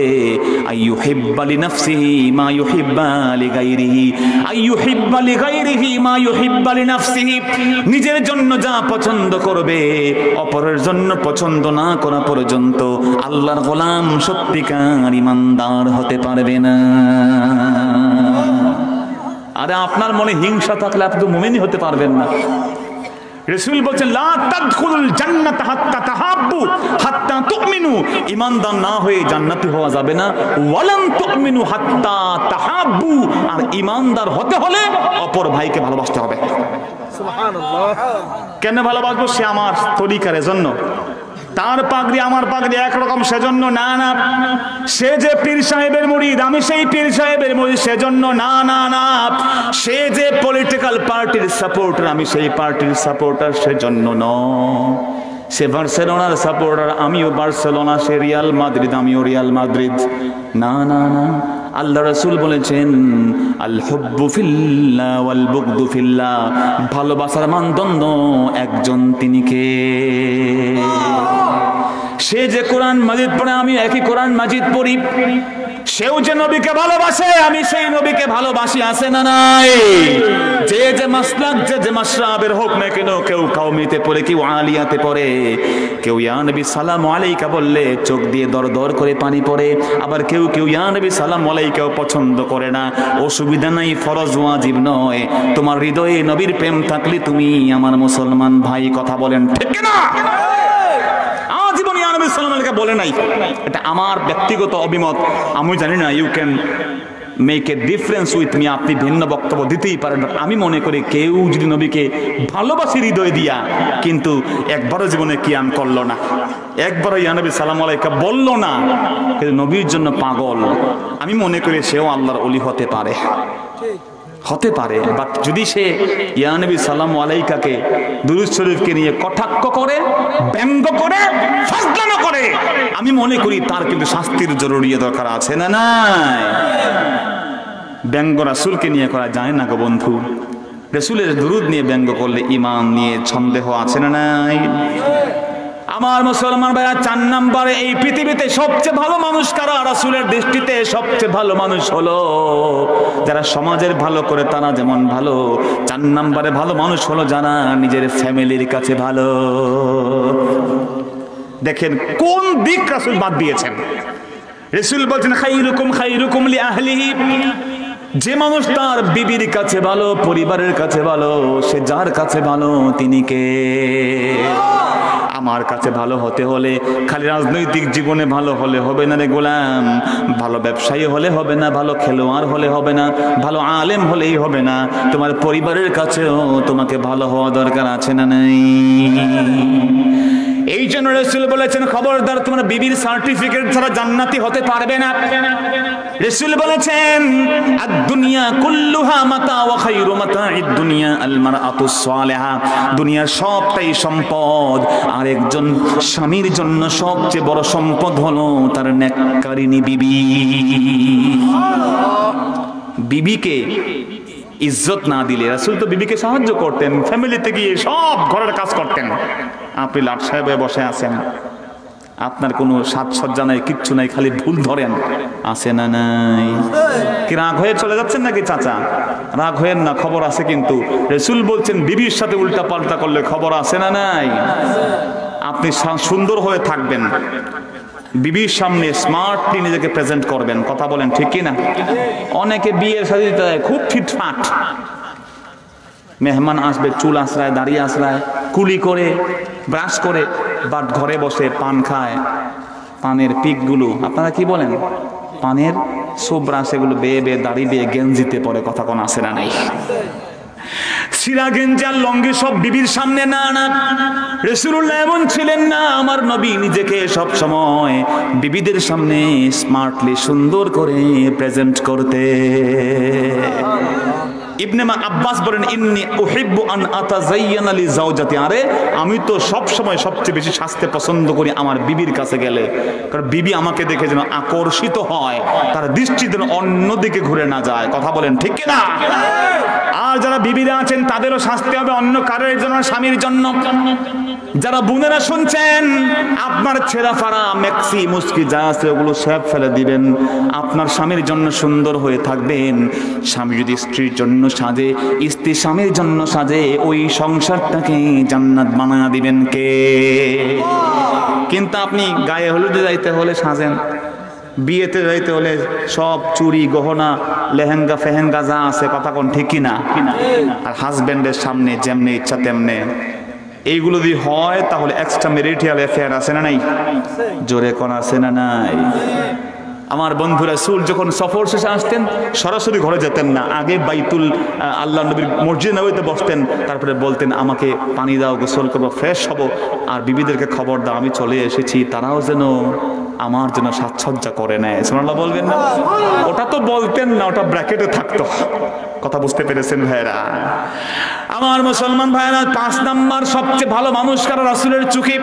A: আইয়ুহিব্বা লিনাফসিহি মা ইউহিব্বা লিগাইরিহি, আইয়ুহিব্বা লিগাইরিহি মা ইউহিব্বা লিনাফসিহি, নিজের জন্য যা পছন্দ করবে অপরের জন্য পছন্দ না করা পর্যন্ত আল্লাহর গোলাম সত্যিকার ঈমানদার হতে পারবে না। আরে আপনার মনে হিংসা থাকলে আপনি তো মুমিনই হতে পারবেন না। রাসূল বলেন, লা তাদখুলুল জান্নাতা হাত্তা তাহাব্বু হাত্তা তুমিনু, ঈমানদার না হয়ে জান্নাতি হওয়া যাবে না। ওয়ালাম তুমিনু হাত্তা তাহাব্বু, আর ঈমানদার হতে হলে অপর ভাইকে ভালোবাসতে হবে। সুবহানাল্লাহ। কেন ভালোবাসবো? সে আমার তরিকার জন্য, তার পাগড়ি আমার পাগড়ি একরকম সেজন্য না, না। সে যে পীর সাহেবের মুরিদ, আমি সেই পীর সাহেবের মুরিদ সেজন্য না, না, না। সে যে পলিটিক্যাল পার্টির সাপোর্টার, আমি সেই পার্টির সাপোর্টার সেজন্য নয়। সে বার্সেলোনার সাপোর্টার, আমিও বার্সেলোনা। সে রিয়াল মাদ্রিদ, আমিও রিয়াল মাদ্রিদ। না, না, না। আল্লাহ রাসূল বলেছেন, আল হুব্বু ফিল্লাহ ওয়াল বুগদু ফিল্লাহ, ভালোবাসার মানদণ্ড একজন, তিনি কে? সে যে কোরআন মাজিদ পড়ে, আমি একই কোরআন মাজিদ পড়ি। সেও যে নবীকে ভালোবাসে, আমি সেই নবীকে ভালোবাসি, আছে না নাই? যে যে মাসলাক, যে মাশরাবের হোক না কেন, কেউ কাউমিতে পড়ে, কেউ আলিয়াতে পড়ে, কেউ ইয়া নবী সালামু আলাইকা বললে চোখ দিয়ে দর দর করে পানি পড়ে, আবার কেউ কেউ ইয়া নবী সালামু আলাইকাও পছন্দ করে না। অসুবিধা নাই, ফরজ ওয়াজিব নয়। তোমার হৃদয়ে নবীর প্রেম থাকলে তুমি আমার মুসলমান ভাই। কথা বলেন ঠিক না? নবী সাল্লাল্লাহু আলাইহি ওয়াসাল্লাম বলে নাই। এটা আমার ব্যক্তিগত অভিমত, আমি জানি না, you can make a difference with me, আপনি ভিন্ন বক্তব্য দিতেই পারেন। আমি মনে করি কেউ যদি নবীকে ভালোবাসি হৃদয় দিয়া, কিন্তু একবারও জীবনে কিয়াম করলো না, একবারও ইয়া নবী সালাম আলাইকা বললো না, কিন্তু নবীর জন্য পাগল, আমি মনে করি সেও আল্লাহর ওলি হতে পারে, হতে পারে। বাট যদি সে ইয়া নবী সালাম আলাইকাকে দুরূদ শরীফকে নিয়ে কটাক্ষ করে, ব্যঙ্গ করে, ফাজলামো করে, আমি মনে করি তার কিন্তু শাস্তির জরুরি দরকার আছে না নাই? ব্যঙ্গ রাসূলকে নিয়ে করা যায় না গো বন্ধু। রাসূলের দুরূদ নিয়ে ব্যঙ্গ করলে ঈমান নিয়ে সন্দেহ আছে না নাই? আমার মুসলমান ভাইরা, 4 নম্বরে এই পৃথিবীতে সবচেয়ে ভালো মানুষ কারা? রাসূলের দৃষ্টিতে সবচেয়ে ভালো মানুষ হলো যারা সমাজের ভালো করে, তারা যেমন ভালো, 4 নম্বরে ভালো মানুষ হলো যারা নিজের ফ্যামিলির কাছে ভালো। দেখেন কোন দিক রাসূল বাদ দিয়েছেন। রাসূল বলছেন খায়রুকুম খায়রুকুম লি আহলিহি, যে মানুষ তার বিবির কাছে ভালো, পরিবারের কাছে ভালো, সে যার কাছে ভালো তিনি কে? আমার কাছে ভালো হতে হলে খালি রাজনৈতিক জীবনে ভালো হলে হবে না রে গোলাম, ভালো ব্যবসায়ী হলে হবে না, ভালো খেলোয়াড় হলে হবে না, ভালো আলেম হলেই হবে না, তোমার পরিবারের কাছেও তোমাকে ভালো হওয়া দরকার আছে না নাই? এই জন্য রাসূল বলেছেন খবরদার তোমার বিবির সার্টিফিকেট ছাড়া জান্নাতি হতে পারবে না। রাসূল বলেছেন আদ-দুনিয়া কুল্লুহা মাতা ওয়া খায়রু মাতা'id দুনিয়া আল মারআতুস সালিহা, দুনিয়ার সবটাই সম্পদ, আর একজন স্বামীর জন্য সবচেয়ে বড় সম্পদ হলো তার নেককারিনী বিবি। বিবিকে ইজ্জত না দিলে, রাসূল তো বিবিকে সাহায্য করতেন, ফ্যামিলিতে গিয়ে সব ঘরের কাজ করতেন। আপনি লাট সাহেবে বসে আছেন, আপনার কোনো সাজসজ্জা নাই, কিচ্ছু নাই, খালি ভুল ধরেন, আছে না নাই? কি রাগ হয়ে চলে যাচ্ছেন নাকি চাচা? রাগ হয়েন না, খবর আছে কিন্তু। রাসূল বলছেন বিবির সাথে উল্টা পাল্টা করলে খবর আছে না নাই? আপনি সুন্দর হয়ে থাকবেন, বিবির সামনে স্মার্টলি নিজেকে প্রেজেন্ট করবেন, কথা বলেন ঠিক কি না? অনেকে বিয়ের সাথে খুব ফিটফাট, মেহমান আসবে চুল আঁচড়ায়, দাড়ি আঁচড়ায়, কুলি করে, ব্রাশ করে, বাট ঘরে বসে পান খায়, পানের পিকগুলো, আপনারা কি বলেন, পানের সোব্রাশ, এগুলো বেয়ে বেয়ে দাড়ি দিয়ে গেঞ্জিতে পরে, কথা কোন আছে না নাই? সিরা গেঞ্জি আর লঙ্গি সব বিবির সামনে না, না, রাসূলুল্লাহ এমন ছিলেন না। আমার নবী নিজেকে সব সময় বিবিদের সামনে স্মার্টলি সুন্দর করে প্রেজেন্ট করতে। ইবনে আব্বাস বলেন ইন্নী উহিব্বু আন আতাযায়্যানা লি যাওজাতি, আরে আমি তো সব সময় সবচেয়ে বেশি সাজতে পছন্দ করি আমার বিবির কাছে গেলে, কারণ বিবি আমাকে দেখে যেন আকর্ষিত হয়, তার দৃষ্টি যেন অন্যদিকে ঘুরে না যায়, কথা বলেন ঠিক কি না? আর যারা বিবিরা আছেন তাদেরও শাস্তি হবে অন্য কারোর জন্য, স্বামীর জন্য। যারা বোনেরা শুনছেন, আপনার ছেঁড়া ফাড়া মেক্সি মুস্কি যা আছে ওগুলো সব ফেলে দিবেন, আপনার স্বামীর জন্য সুন্দর হয়ে থাকবেন। স্বামী যদি স্ত্রীর জন্য সাজে, স্ত্রী স্বামীর জন্য সাজে, ওই সংসারটাকে জান্নাত বানায়া দিবেন কে? কিন্তু আপনি গায়ে হলুদে যাইতে হলে সাজেন, বিয়েতে যাইতে হলে সব চুরি গহনা লেহেঙ্গা ফেহেঙ্গা যা আছে, কথা কোন ঠিক কিনা? আর হাজবেন্ডের সামনে যেমনি ইচ্ছা তেমনে, এইগুলো যদি হয় তাহলে এক্সট্রা ম্যারিটাল অ্যাফেয়ার আছে না নাই? জোরে কোন আছে না নাই? আমার বন্ধু রাসূল যখন সফর শেষে আসতেন সরাসরি ঘরে যেতেন না, আগে বাইতুল আল্লাহ নবীর মসজিদ নববীতে বসতেন, তারপরে বলতেন আমাকে পানি দাও, গোসল করবো, ফ্রেশ হব, আর বিবিদেরকে খবর দাও আমি চলে এসেছি, তারাও যেন আমার জন্য সাজসজ্জা করে নেয়। সুবহানাল্লাহ বলবেন না? ওটা তো বলতেন না, ওটা ব্র্যাকেটে থাকতো, কথা বুঝতে পেরেছেন ভাইরা? আমার মুসলমান ভাইরা, 5 নাম্বার সবচেয়ে ভালো মানুষ কারা রাসূলের চোখে?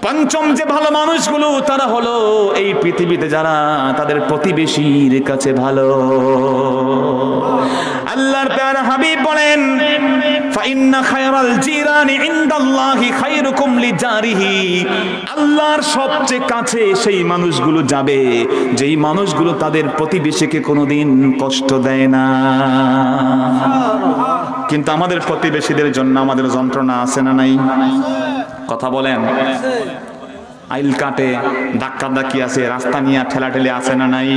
A: পঞ্চম যে ভালো মানুষগুলো তারা হলো এই পৃথিবীতে যারা তাদের প্রতিবেশীর কাছে ভালো। আল্লাহর প্যারা হাবিব বলেন ফাইন্না খায়রাল জিরানি ইনদাল্লাহি খায়রুকুম লিজারিহি, আল্লাহর সবচেয়ে কাছে সেই মানুষগুলো যাবে যেই মানুষগুলো তাদের প্রতিবেশীকে কোনোদিন কষ্ট দেয় না। কিন্তু আমাদের প্রতিবেশীদের জন্য আমাদের যন্ত্রণা আছে না নাই? কথা বলেন। আইল কাটে, ধাক্কা ধাক্কি আছে, রাস্তা নিয়ে ঠেলাঠেলি আছে না নাই?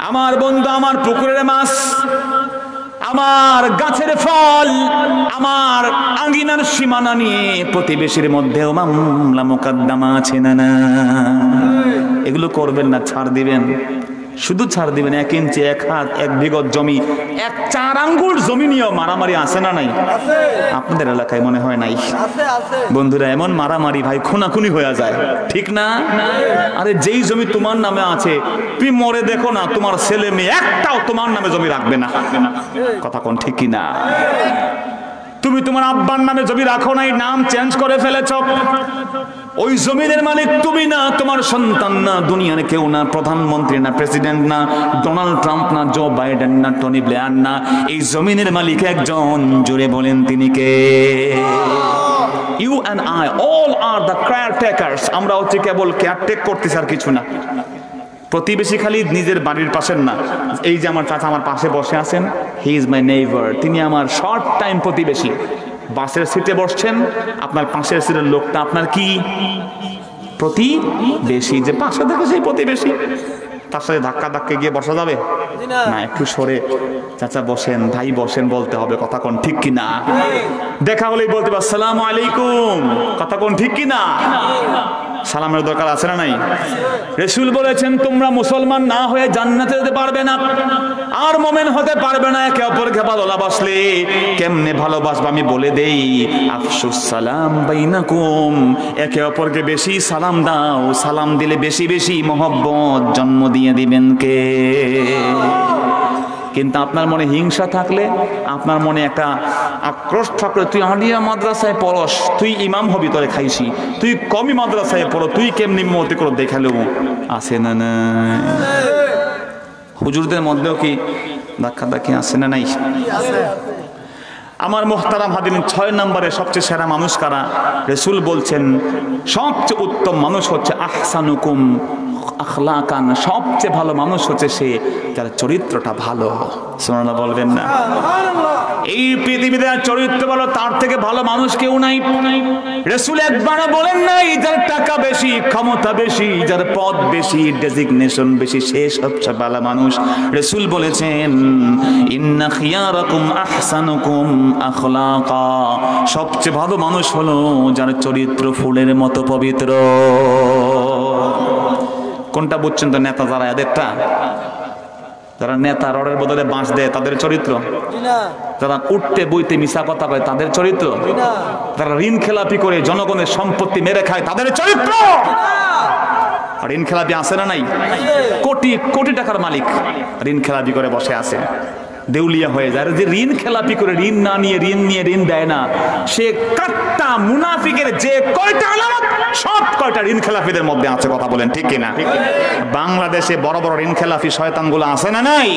A: আমার বন্ধু, আমার পুকুরের মাছ আমার গাছের ফল, আমার আঙ্গিনার সীমানা নিয়ে প্রতিবেশীর মধ্যেও মামলা মোকদ্দমা আছে না? এগুলো করবেন না, ছাড় দিবেন, শুধু ছাড় দিবেন। 1 ইঞ্চি, 1 হাত, 1 বিঘত জমি, 1-4 আঙ্গুল জমি নিয়েও মারামারি আছে না নাই? আপনাদের এলাকায় মনে হয় নাই? বন্ধুরা, এমন মারামারি ভাই খুনাখুনি হয়ে যায়, ঠিক না? আরে যেই জমি তোমার নামে আছে, তুমি মরে দেখো না, তোমার ছেলে মেয়ে একটাও তোমার নামে জমি রাখবে না। কথা কোন ঠিক কি না? তুমি তোমার আব্বার নামে জমি রাখো নাই, নাম চেঞ্জ করে ফেলেছ। ওই জমিনের মালিক তুমি না, তোমার সন্তান না, দুনিয়ার কেউ না, প্রধানমন্ত্রী না, প্রেসিডেন্ট না, ডোনাল্ড ট্রাম্প না, জো বাইডেন না, টনি ব্লেয়ার না, এই জমিনের মালিক একজন, জুড়ে বলেন তিনি কে? You and I all are the caretakers. আমরা হচ্ছে কেবল কেয়ারটেক করতেছি, আর কিছু না। প্রতিবেশী খালি নিজের বাড়ির পাশের না, এই যে আমার চাচা আমার পাশে বসে আছেন, হি ইজ মাই নেইবার, তিনি আমার শর্ট টাইম প্রতিবেশী। বাসের সিটে বসছেন, আপনার পাশের সিটের লোকটা আপনার কি প্রতিবেশী? যে পাশে থেকে সেই প্রতিবেশী, তার সাথে ধাক্কা ধাক্কা গিয়ে বসা যাবে না? একটু সরে চাচা বসেন, ভাই বসেন বলতে হবে। কথা কোন ঠিক কি না? দেখা হলেই বলতে হবে আসসালামু আলাইকুম। কথা কোন ঠিক কি না? সালামের দরকার আছে না নাই? রাসূল বলেছেন তোমরা মুসলমান না হয়ে জান্নাতে যেতে পারবে না, আর মুমিন হতে পারবে না। একে অপরকে ভালোবাসলে কেমনে ভালোবাসবে আমি বলে দেই। আফসুস সালাম বাইনাকুম, একে অপরকে বেশি সালাম দাও। সালাম দিলে বেশি বেশি মহব্বত জন্ম দিয়ে দিবেন কে? কিন্তু আপনার মনে হিংসা থাকলে, আপনার মনে একটা আক্রোশ থাকলে, তুই আলিয়া মাদ্রাসায় পড়স, তুই ইমাম হবি, তোরে খাইছি, তুই কমি মাদ্রাসায় পড়ো, তুই কেমনি মতি করে দেখালেও আছে না না? হুজুরদের মধ্যেও কি ধাক্কা ধাক্কি আছে না নাই? আমার মুহতারাম হাদিন, 6 নম্বরে সবচেয়ে সেরা মানুষ কারা? রাসূল বলছেন সবচেয়ে উত্তম মানুষ হচ্ছে আহসানুকুম আখলাকান, সবচেয়ে ভালো মানুষ হচ্ছে সে যার চরিত্রটা ভালো। সুবহানাল্লাহ বলবেন না? এই পৃথিবীতে চরিত্র ভালো, তার থেকে ভালো মানুষ কেউ নাই। রাসূল একবারও বলেন নাই যার টাকা বেশি, ক্ষমতা বেশি, যার পদ বেশি, ডেজিগনেশন বেশি, সে সবচেয়ে ভালো মানুষ। রাসূল বলেছেন ইন্না খিয়ারাকুম আহসানুকুম আখলাকা, সবচেয়ে ভালো মানুষ হলো যার চরিত্র ফুলের মতো পবিত্র। কোনটা বুঝছেন তো? নেতা যারা, এদেরটা যারা নেতা রডের বদলে বাঁশ দেয় তাদের চরিত্র, যারা উঠতে বইতে মিশা কথা কয় তাদের চরিত্র, যারা ঋণ খেলাপি করে জনগণের সম্পত্তি মেরে খায় তাদের চরিত্র। ঋণ খেলাপি আছে না নাই? কোটি কোটি টাকার মালিক ঋণ খেলাপি করে বসে আছে, দেউলিয়া হয়ে যায়। যে ঋণ খেলাপি করে, ঋণ না নিয়ে ঋণ নিয়ে ঋণ দেয় না, সে কাট্টা মুনাফিকের যে কয়টা আলামত, সব কয়টা ঋণ খেলাপিদের মধ্যে আছে। কথা বলেন ঠিক কিনা? বাংলাদেশে বড় বড় ঋণ খেলাপি শয়তানগুলো আছে না নাই?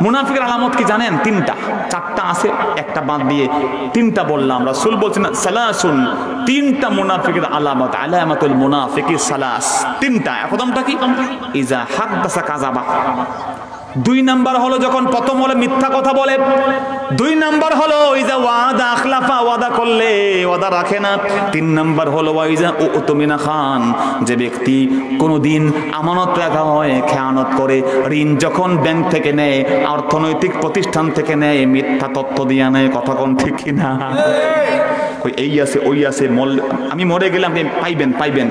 A: মুনাফিকের আলামত কি জানেন? 3টা, 4টা আছে, একটা বাদ দিয়ে 3টা বললাম। রাসূল বলছেন সালাসুন, 3টা মুনাফিকের আলামত, আলামাতুল মুনাফিকি সালাস, 3টা। প্রথমটা কি? ইজা হাদাসা কাযাবা। 2 নাম্বার হলো যখন, প্রথম হলো মিথ্যা কথা বলে, 2 নাম্বার হলো ইজা ওয়াদা আখলাফা, ওয়াদা করলে ওয়াদা রাখে না, 3 নাম্বার হলো ওয়াইজা উতুমিনা খান, যে ব্যক্তি কোনোদিন আমানত রাখা হয় খেয়ানত করে। ঋণ যখন ব্যাংক থেকে নেয়, অর্থনৈতিক প্রতিষ্ঠান থেকে নেয়, মিথ্যা তথ্য দিয়ে নেয়। কথা কোন ঠিক কিনা? এই আছে ওই আছে, আমি মরে গেলাম পাইবেন পাইবেন,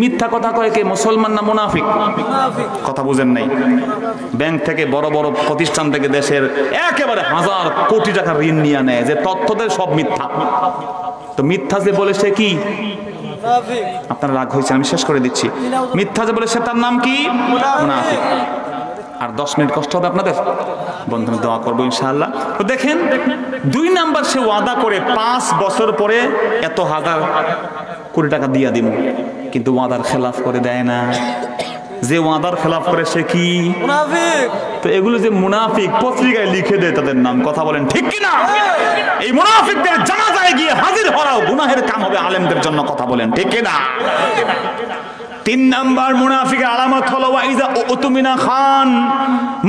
A: মিথ্যা কথা কয় কে? মুসলমান না মুনাফিক? কথা বুঝেন নাই? ব্যাংক থেকে, বড় বড় প্রতিষ্ঠান থেকে, দেশের একেবারে 1000 কোটি টাকা ঋণ নিয়ে নেয়, যে তথ্যদের সব মিথ্যা। তো মিথ্যা যে বলে সে কি? আপনার রাগ হয়েছে, আমি শেষ করে দিচ্ছি। মিথ্যা যে বলে সে, তার নাম কি? মুনাফিক। আর 10 মিনিট কষ্ট হবে আপনাদের, বন্ধু দোয়া করবো ইনশাআল্লাহ। তো দেখেন, 2 নাম্বার সে ওয়াদা করে 5 বছর পরে এত 1000 কোটি টাকা দিয়া দিব, কিন্তু ওয়াদার খেলাফ করে দেয় না। যে ওয়াদার খেলাফ করে সে কি? মুনাফিক। তো এগুলো যে মুনাফিক পত্রিকায় লিখে দেয় তাদের নাম। কথা বলেন ঠিক কিনা? এই মুনাফিকদের জানাজায় গিয়ে হাজির হওয়াও গুনাহের কাম হবে আলেমদের জন্য। কথা বলেন ঠিক কিনা? 3 নাম্বার মুনাফিকের আলামত হলো ওয়াইজা উতুমিনা খান,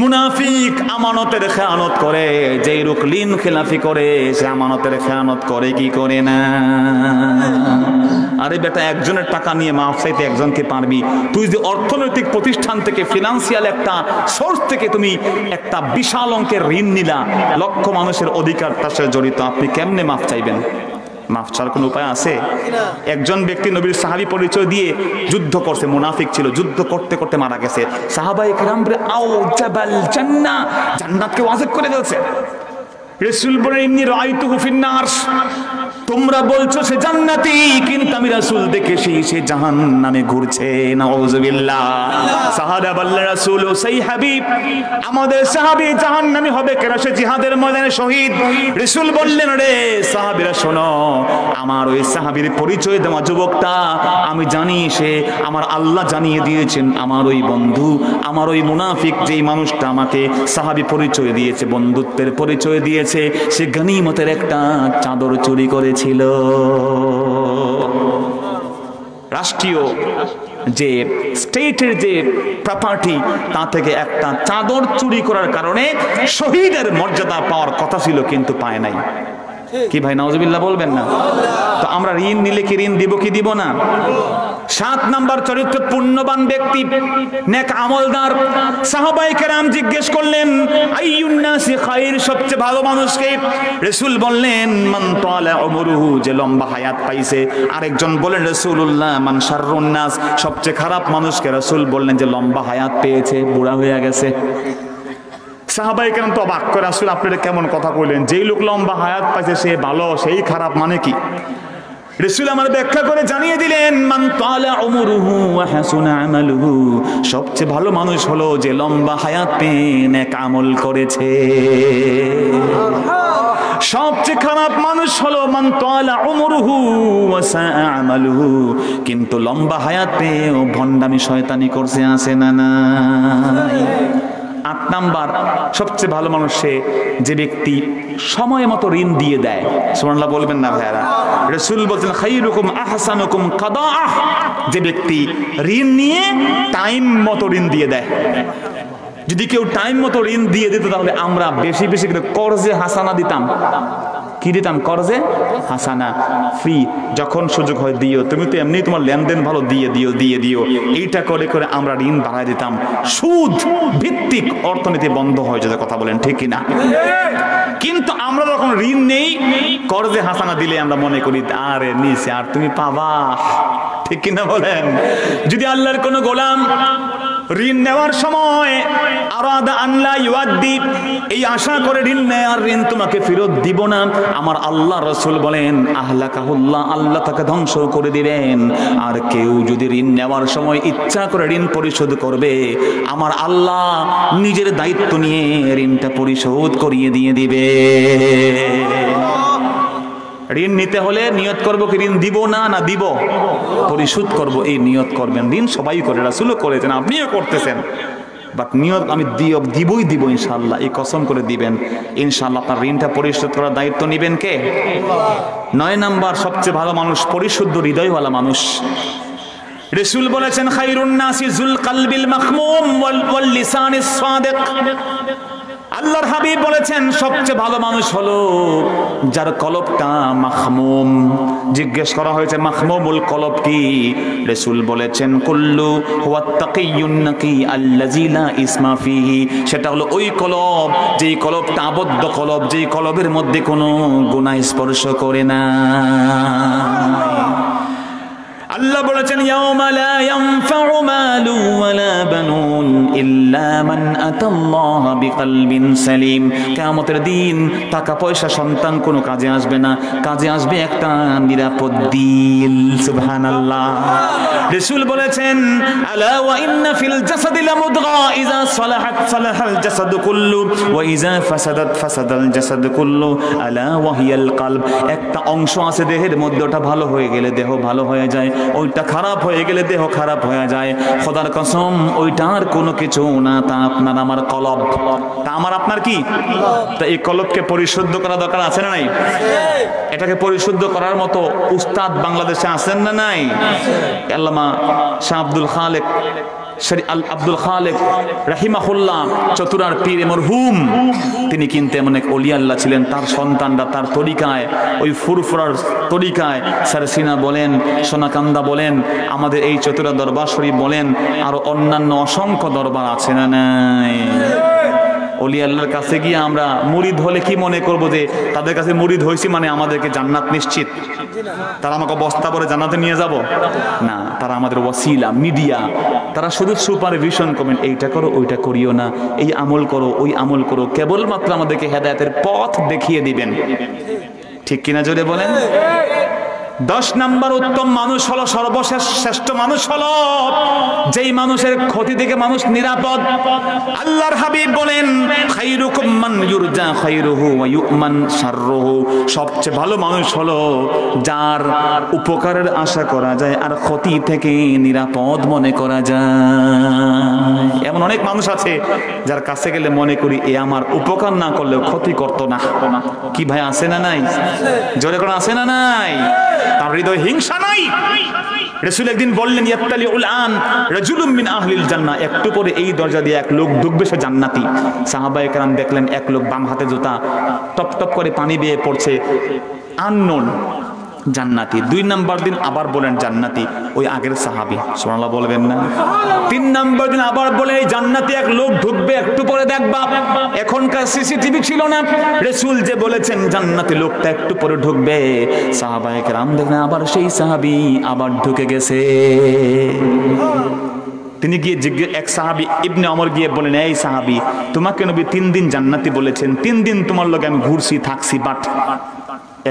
A: মুনাফিক আমানতের খেয়ানত করে। যেই লোক ঋণ খেলাফি করে সে আমানতের খেয়ানত করে কি করে না? আরে বেটা, একজনের টাকা নিয়ে মাফ চাইতে একজনকে পারবি, তুই যে অর্থনৈতিক প্রতিষ্ঠান থেকে ফিনান্সিয়াল একটা সোর্স থেকে তুমি একটা বিশাল অঙ্কের ঋণ নিলা, লক্ষ মানুষের অধিকার তার সাথে জড়িত, আপনি কেমনে মাফ চাইবেন? মাফ চাওয়ার কোনো উপায় আছে? একজন ব্যক্তি নবীর সাহাবী পরিচয় দিয়ে যুদ্ধ করছে, মুনাফিক ছিল, যুদ্ধ করতে করতে মারা গেছে। সাহাবায়ে কেরাম বলে আও জাবাল জান্নাহ, জান্নাতকে ওয়াজিব করে দিয়েছে। রাসূল বলেন ইন্নী রাআইতুহু ফিন-নার, তোমরা বলছো সে জান্নাতি, কিন্তু আমি রাসূল দেখেছি সে জাহান্নামে ঘুরছে। নাউযুবিল্লাহ। সাহাবা বললেন রাসূল ও সেই হাবিব, আমাদের সাহাবী জাহান্নামী হবে কেন? সে জিহাদের ময়দানে শহীদ। রাসূল বললেন রে সাহাবীরা শোনো, আমার ওই সাহাবীর পরিচয় দেওয়া যুবকটা আমি জানি, সে আমার আল্লাহ জানিয়ে দিয়েছেন, আমার ওই বন্ধু, আমার ওই মুনাফিক যেই মানুষটা আমাকে সাহাবী পরিচয় দিয়েছে, বন্ধুত্বের পরিচয় দিয়েছে, সে গনিমতের একটা চাদর চুরি করেছিল। রাষ্ট্রীয় যে স্টেটের যে প্রপার্টি, তা থেকে একটা চাদর চুরি করার কারণে শহীদের মর্যাদা পাওয়ার কথা ছিল, কিন্তু পায় নাই। কি ভাই নাউজুবিল্লাহ বলবেন না? তো আমরা ঋণ নিলে কি ঋণ দিব কি দিব না? 7 নাম্বার চরিত্র পুণ্যবান ব্যক্তি, নেক আমলদার। সাহাবায়ে কেরাম জিজ্ঞেস করলেন আইয়ুন নাসি খায়র, সবচেয়ে ভালো মানুষকে? রাসূল বললেন মান তালা উমরুহু, যে লম্বা হায়াত পাইছে। আরেকজন বলেন রাসূলুল্লাহ মান শাররুন নাস, সবচেয়ে খারাপ মানুষকে? রাসূল বললেন যে লম্বা হায়াত পেয়েছে, বুড়া হয়ে গেছে। সাহাবায়ে কেরাম তো অবাক করে, রাসূল আপনি কেমন কথা কইলেন? যেই লোক লম্বা হায়াত পাইছে সে ভালো, সেই খারাপ মানে কি? রাসূল আমার ব্যাখ্যা করে জানিয়ে দিলেন মান তালা উমরুহু ওয়া হাসুনা আমালুহু, সবচেয়ে ভালো মানুষ হলো যে লম্বা হায়াত পেয়ে নেক আমল করেছে। সবচেয়ে খারাপ মানুষ হলো মান তালা উমরুহু ওয়া সাআ আমালুহু, কিন্তু লম্বা হায়াত পেয়েও ভণ্ডামি শয়তানি করছে, আছে না নাই? 8 নাম্বার সবচেয়ে ভালো মানুষ সে যে ব্যক্তি সময় মতো ঋণ দিয়ে দেয়। সুবহানাল্লাহ বলবেন না ভাইরা? রাসূল বলেন খায়রুকুম আহসানুকুম কাদাআহ, যে ব্যক্তি ঋণ নিয়ে টাইম মতো ঋণ দিয়ে দেয়। যদি কেউ টাইম মতো ঋণ দিয়ে দিত তাহলে আমরা বেশি বেশি করে কর্জে হাসানা দিতাম। কি দিতাম? কর্জে হাসানা, ফ্রি, যখন সুযোগ হয় দিও, তুমি তো এমনি তোমার লেনদেন ভালো, দিয়ে দিও দিয়ে দিও, এইটা করে করে আমরা ঋণ বাড়াই দিতাম। সুদ ভিত্তিক অর্থনীতি বন্ধ হয়ে যেত, কথা বলেন ঠিক কিনা? কিন্তু আমরা যখন ঋণ নেই, কর্জে হাসানা দিলে আমরা মনে করি আরে নিচে আর তুমি পাবা, ঠিক কিনা বলেন? যদি আল্লাহর কোন গোলাম ঋণ নেওয়ার সময় আরাদা আনলা ইউআদ্দি, এই আশা করে ঋণ নেয় আর ঋণ তোমাকে ফেরত দিব না, আমার আল্লাহ রাসূল বলেন আহলাকাহুল্লাহ, আল্লাহ তাকে ধ্বংস করে দিবেন। আর কেউ যদি ঋণ নেওয়ার সময় ইচ্ছা করে ঋণ পরিশোধ করবে, আমার আল্লাহ নিজের দায়িত্ব নিয়ে ঋণটা পরিশোধ করিয়ে দিয়ে দিবে। ঋণ নিতে হলে নিয়ত করব কি ঋণ দিব না, না দিব পরিশোধ করব, এই নিয়ত করবেন। ঋণ সবাই করে, রাসূলও করেছেন, আপনিও করতেছেন, বাট নিয়ত আমি দিবই দিব ইনশাআল্লাহ, এই কসম করে দিবেন ইনশাআল্লাহ। আপনার ঋণটা পরিশোধ করার দায়িত্ব নেবেন কে? 9 নাম্বার সবচেয়ে ভালো মানুষ পরিশুদ্ধ হৃদয়ওয়ালা মানুষ। রাসূল বলেছেন খায়রুন নাসি যুল কলবিল মাখমুম ওয়াল লিসানিস সাদিক, আল্লাহর হাবিব বলেছেন সবচেয়ে ভালো মানুষ হলো যার কলবটা মাখমুম। জিজ্ঞেস করা হয়েছে মাখমুমুল কলব কি? রাসূল বলেছেন কুল্লু হুয়াত তাকিয়ুন নাকি আল্লাযী লা ইসমা ফিহি, সেটা হলো ওই কলব যেই কলবটা আবদ্ধ কলব, যেই কলবের মধ্যে কোনো গুনাহ স্পর্শ করে না। আল্লাহ বলেছেন ইয়াউমা লা ইয়ানফাউ মালু ওয়ালা বানুন ইল্লা মান আতাল্লাহা বিকলবিন সালিম, কিয়ামতের দিন টাকা পয়সা সন্তান কোনো কাজে আসবে না, কাজে আসবে একটা নিরাপদ দিল। সুবহানাল্লাহ। রাসূল বলেছেন আলা ওয়া ইন্না ফিল জাসাদি লামুদগা ইযা সালাহাত সালাহাল জাসাদু কুল্লু ওয়া ইযা ফাসাদাত ফাসাদাল জাসাদু কুল্লু আলা ওয়া হিয়াল কলব, একটা অংশ আছে দেহের মধ্যে, ওটা ভালো হয়ে গেলে দেহ ভালো হয়ে যায়, ওইটা খারাপ হয়ে গেলে দেহ খারাপ হয়ে যায়। খোদার কসম ওইটার কোনো কিছু না, তা আপনার আমার কলব, তা আমার আপনার কি? তা এই কলবকে পরিশুদ্ধ করা দরকার আছে না নাই? এটাকে পরিশুদ্ধ করার মতো উস্তাদ বাংলাদেশে আছেন না নাই? আল্লামা শাহ আব্দুল খালেক আব্দুল খালেক রাহিমাহুল্লাহ চতুরার পীর মরহুম, তিনি কিন্তু এমন এক ওলি আল্লাহ ছিলেন। তার সন্তানরা তার তরিকায়, ওই ফুরফুরার তরিকায় সারসিনা বলেন, সোনাকান্দা বলেন, আমাদের এই চতুরা দরবার শরীফ বলেন, আরো অন্যান্য অসংখ্য দরবার আছে না নাই? ওলি আল্লাহর কাছে গিয়ে আমরা মুরিদ হলে কি মনে করব যে তাদের কাছে মুরিদ হয়েছি মানে আমাদেরকে জান্নাত নিশ্চিত, তারা আমাকে বস্তা করে জান্নাতে নিয়ে যাব না। তারা আমাদের ওয়াসিলা, মিডিয়া, তারা শুধু সুপারভিশন করবেন, এইটা করো ওইটা করিও না, এই আমল করো ওই আমল করো, কেবলমাত্র আমাদেরকে হেদায়েতের পথ দেখিয়ে দিবেন। ঠিক কিনা জোরে বলেন? 10 নম্বর উত্তম মানুষ হলো, সর্বশেষ শ্রেষ্ঠ মানুষ হলো যেই মানুষের ক্ষতি থেকে মানুষ নিরাপদ। আল্লাহর হাবিব বলেন, খায়রুকুম মান ইউরজা খায়রুহু ওয়া ইউমান শাররুহু, সবচেয়ে ভালো মানুষ হলো যার উপকারের আশা করা যায় আর ক্ষতি থেকে নিরাপদ মনে করা যায়। এমন অনেক মানুষ আছে যার কাছে গেলে মনে করি এ আমার উপকার না করলেও ক্ষতি করতো না। কি ভাই আছে না নাই? জোরে করে আছে না নাই? তার হৃদয়ে হিংসা নাই। রাসূল একদিন বললেন, ইয়াত্তালিউল আন রাজুলুম মিন আহলিল জান্নাহ, একটু পরে এই দরজা দিয়ে এক লোক ঢুকবে, সে জান্নাতি। সাহাবায়ে কেরাম দেখলেন এক লোক বাম হাতে জুতা, টপ টপ করে পানি বেয়ে পড়ছে, আননোন, জান্নাতি। 2 নাম্বার দিন আবার বলেন জান্নাতি, ওই আগের সাহাবী, সুবহানাল্লাহ বলবেন না? 3 নাম্বার দিন আবার বলে এই জান্নাতি এক লোক ঢুকবে, একটু পরে দেখবা। এখনকার সিসিটিভি ছিল না, রাসূল যে বলেছেন জান্নাতি লোকটা একটু পরে ঢুকবে, সাহাবায়ে কেরাম দেখলেন আবার সেই সাহাবী আবার ঢুকে গেছে। তিনি গিয়ে এক সাহাবী ইবনে ওমর গিয়ে বলেন, এই সাহাবী, তোমাকে নবী 3 দিন জান্নাতি বলেছেন, 3 দিন তোমার লগে আমি ঘুরছি থাকছি, বাট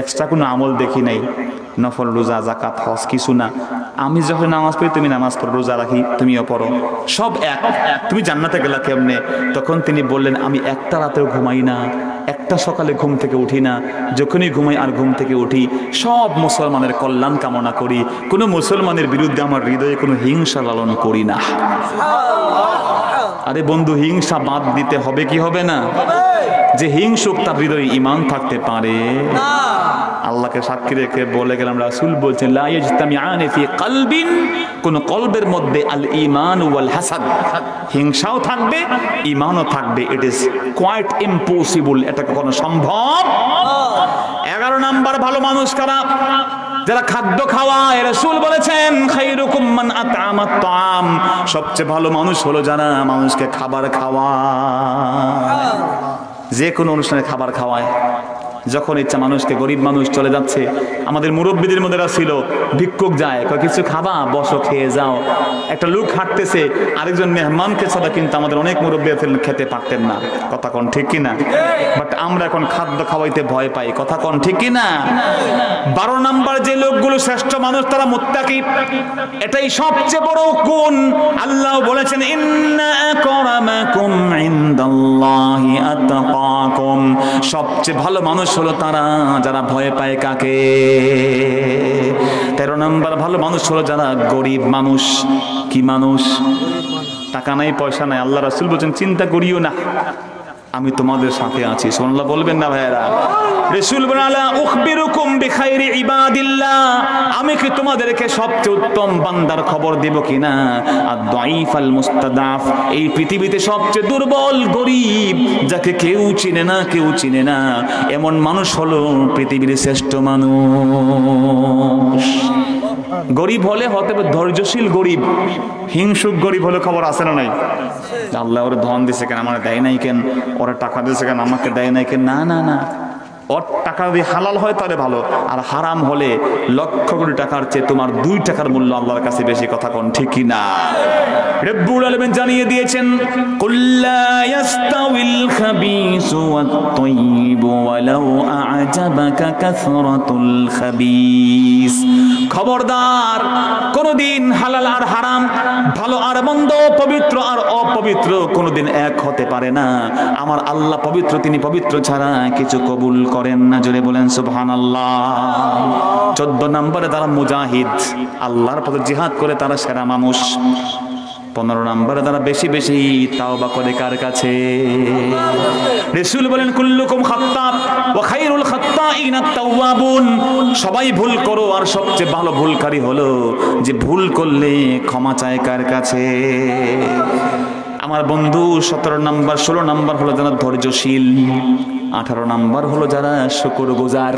A: এক্সট্রা কোনো আমল দেখি নাই, নফল রোজা যাকাত হজ কিছু না। আমি যখন নামাজ পড়ি তুমি নামাজ পড়ো, রোজা রাখি তুমিও পড়ো, সব এক, তুমি জান্নাতে গেলা কেমনে? তখন তিনি বললেন, আমি একটা রাতেও ঘুমাই না, একটা সকালে ঘুম থেকে উঠি না, যখনই ঘুমাই আর ঘুম থেকে উঠি সব মুসলমানের কল্যাণ কামনা করি, কোনো মুসলমানের বিরুদ্ধে আমার হৃদয়ে কোনো হিংসা লালন করি না। আরে বন্ধু, হিংসা বাদ দিতে হবে কি হবে না? যে হিংসুক তার হৃদয়ে ঈমান থাকতে পারে? আল্লাহকে সাক্ষী রেখে বলে গেলাম, রাসূল বলছেন, লা ইয়াজতামিআনি ফি কলবিন, কোন কলবের মধ্যে আল ঈমান ওয়াল হাসাদ, হিংসাও থাকবে ঈমানও থাকবে, ইট ইজ কোয়াইট ইম্পসিবল, এটা কখনো সম্ভব। 11 নাম্বার ভালো মানুষ কারা? যারা খাদ্য খাওয়ায়। রাসূল বলেছেন, খায়রুকুম মান আত'আমাত তা'আম, সবচেয়ে ভালো মানুষ হলো যারা মানুষকে খাবার খাওয়ায়, যে কোনো অনুষ্ঠানে খাবার খাওয়ায়। যখন ইচ্ছা মানুষকে, গরিব মানুষ চলে যাচ্ছে, আমাদের মুরব্বীদের মধ্যে ছিল ভিক্ষুক যায়, কয় কিছু খাবা, বসো খেয়ে যাও। একটা লোক হাঁটতেছে, আরেকজন মেহমানকে ছাড়া কিন্তু আমাদের অনেক মুরব্বী খেতে পারতেন না, কথা কোন ঠিক কিনা? বাট আমরা এখন খাদ্য খাওয়াইতে ভয় পাই, কথা কোন ঠিক কিনা? 12 নাম্বার যে লোকগুলো শ্রেষ্ঠ মানুষ, তারা মুত্তাকি। এটাই সবচেয়ে বড় গুণ। আল্লাহ বলেছেন, ইন্না আকরামাকুম ইনদাল্লাহি আতকাকুম, সবচেয়ে ভালো মানুষ হলো তারা যারা ভয় পায় কাকে? 13 নাম্বার ভালো মানুষ হলো যারা গরিব মানুষ। কি মানুষ? টাকা নাই পয়সা নাই, আল্লাহ রাসূল বলেন চিন্তা করিও না, আমি তোমাদের সাথে আছি। সুবহানাল্লাহ বলবেন না ভাইরা? রাসূল বলেন, আলা উখবিরুকুম বিখাইরি ইবাদিল্লাহ, আমি কি তোমাদেরকে সবচেয়ে উত্তম বান্দার খবর দেব কিনা? আদ-দাঈফ আল মুস্তাদাফ, এই পৃথিবীতে সবচেয়ে দুর্বল, গরিব, যাকে কেউ চিনে না, কেউ চিনে না, এমন মানুষ হলো পৃথিবীর শ্রেষ্ঠ মানুষ। গরিব হলে হতে হবে ধৈর্যশীল গরিব, হিংসুক গরিব হলে খবর আছে না নাই? আল্লাহ ওরা ধন দিছে কেন, আমার দেয় নাই কেন, ওরা টাকা দিয়েছে কেন, আমাকে দেয় নাই কেন? না না না, ওর টাকা যদি হালাল হয় তাহলে ভালো, আর হারাম হলে লক্ষ কোটি টাকার চেয়ে তোমার 2 টাকার মূল্য আল্লাহর কাছে বেশি, কথা কোন ঠিক কি না? রব্বুল আলামিন জানিয়ে দিয়েছেন, কুল্লা ইয়াস্তাউিল খাবিসু ওয়াত তাইয়িবু ওয়ালাউ আ'জাবাকা কাসরাতুল খাবিস, খবরদার কোনদিন হালাল আর হারাম, ভালো আর মন্দ, পবিত্র আর অপবিত্র কোনদিন এক হতে পারে না। আমার আল্লাহ পবিত্র, তিনি পবিত্র ছাড়া কিছু কবুল করেন না। জোরে বলেন সুবহানাল্লাহ। 14 নম্বরে যারা মুজাহিদ, আল্লাহর পথে জিহাদ করে, তারা সেরা মানুষ। 15 নম্বরে তারা বেশি বেশি তাওবা করে কার কাছে? রাসূল বলেন কুল্লুকুম খাত্তাব ওয়া খায়রুল খাত্তাইনা আত-তাওয়াবুন। সবাই ভুল করো আর সবচেয়ে ভালো ভুলকারী হলো যে ভুল করলে ক্ষমা চায় কার কাছে? আমার বন্ধু 17 নম্বর 16 নম্বর হলো যারা ধৈর্যশীল, 18 নম্বর হলো যারা শুকরগুজার।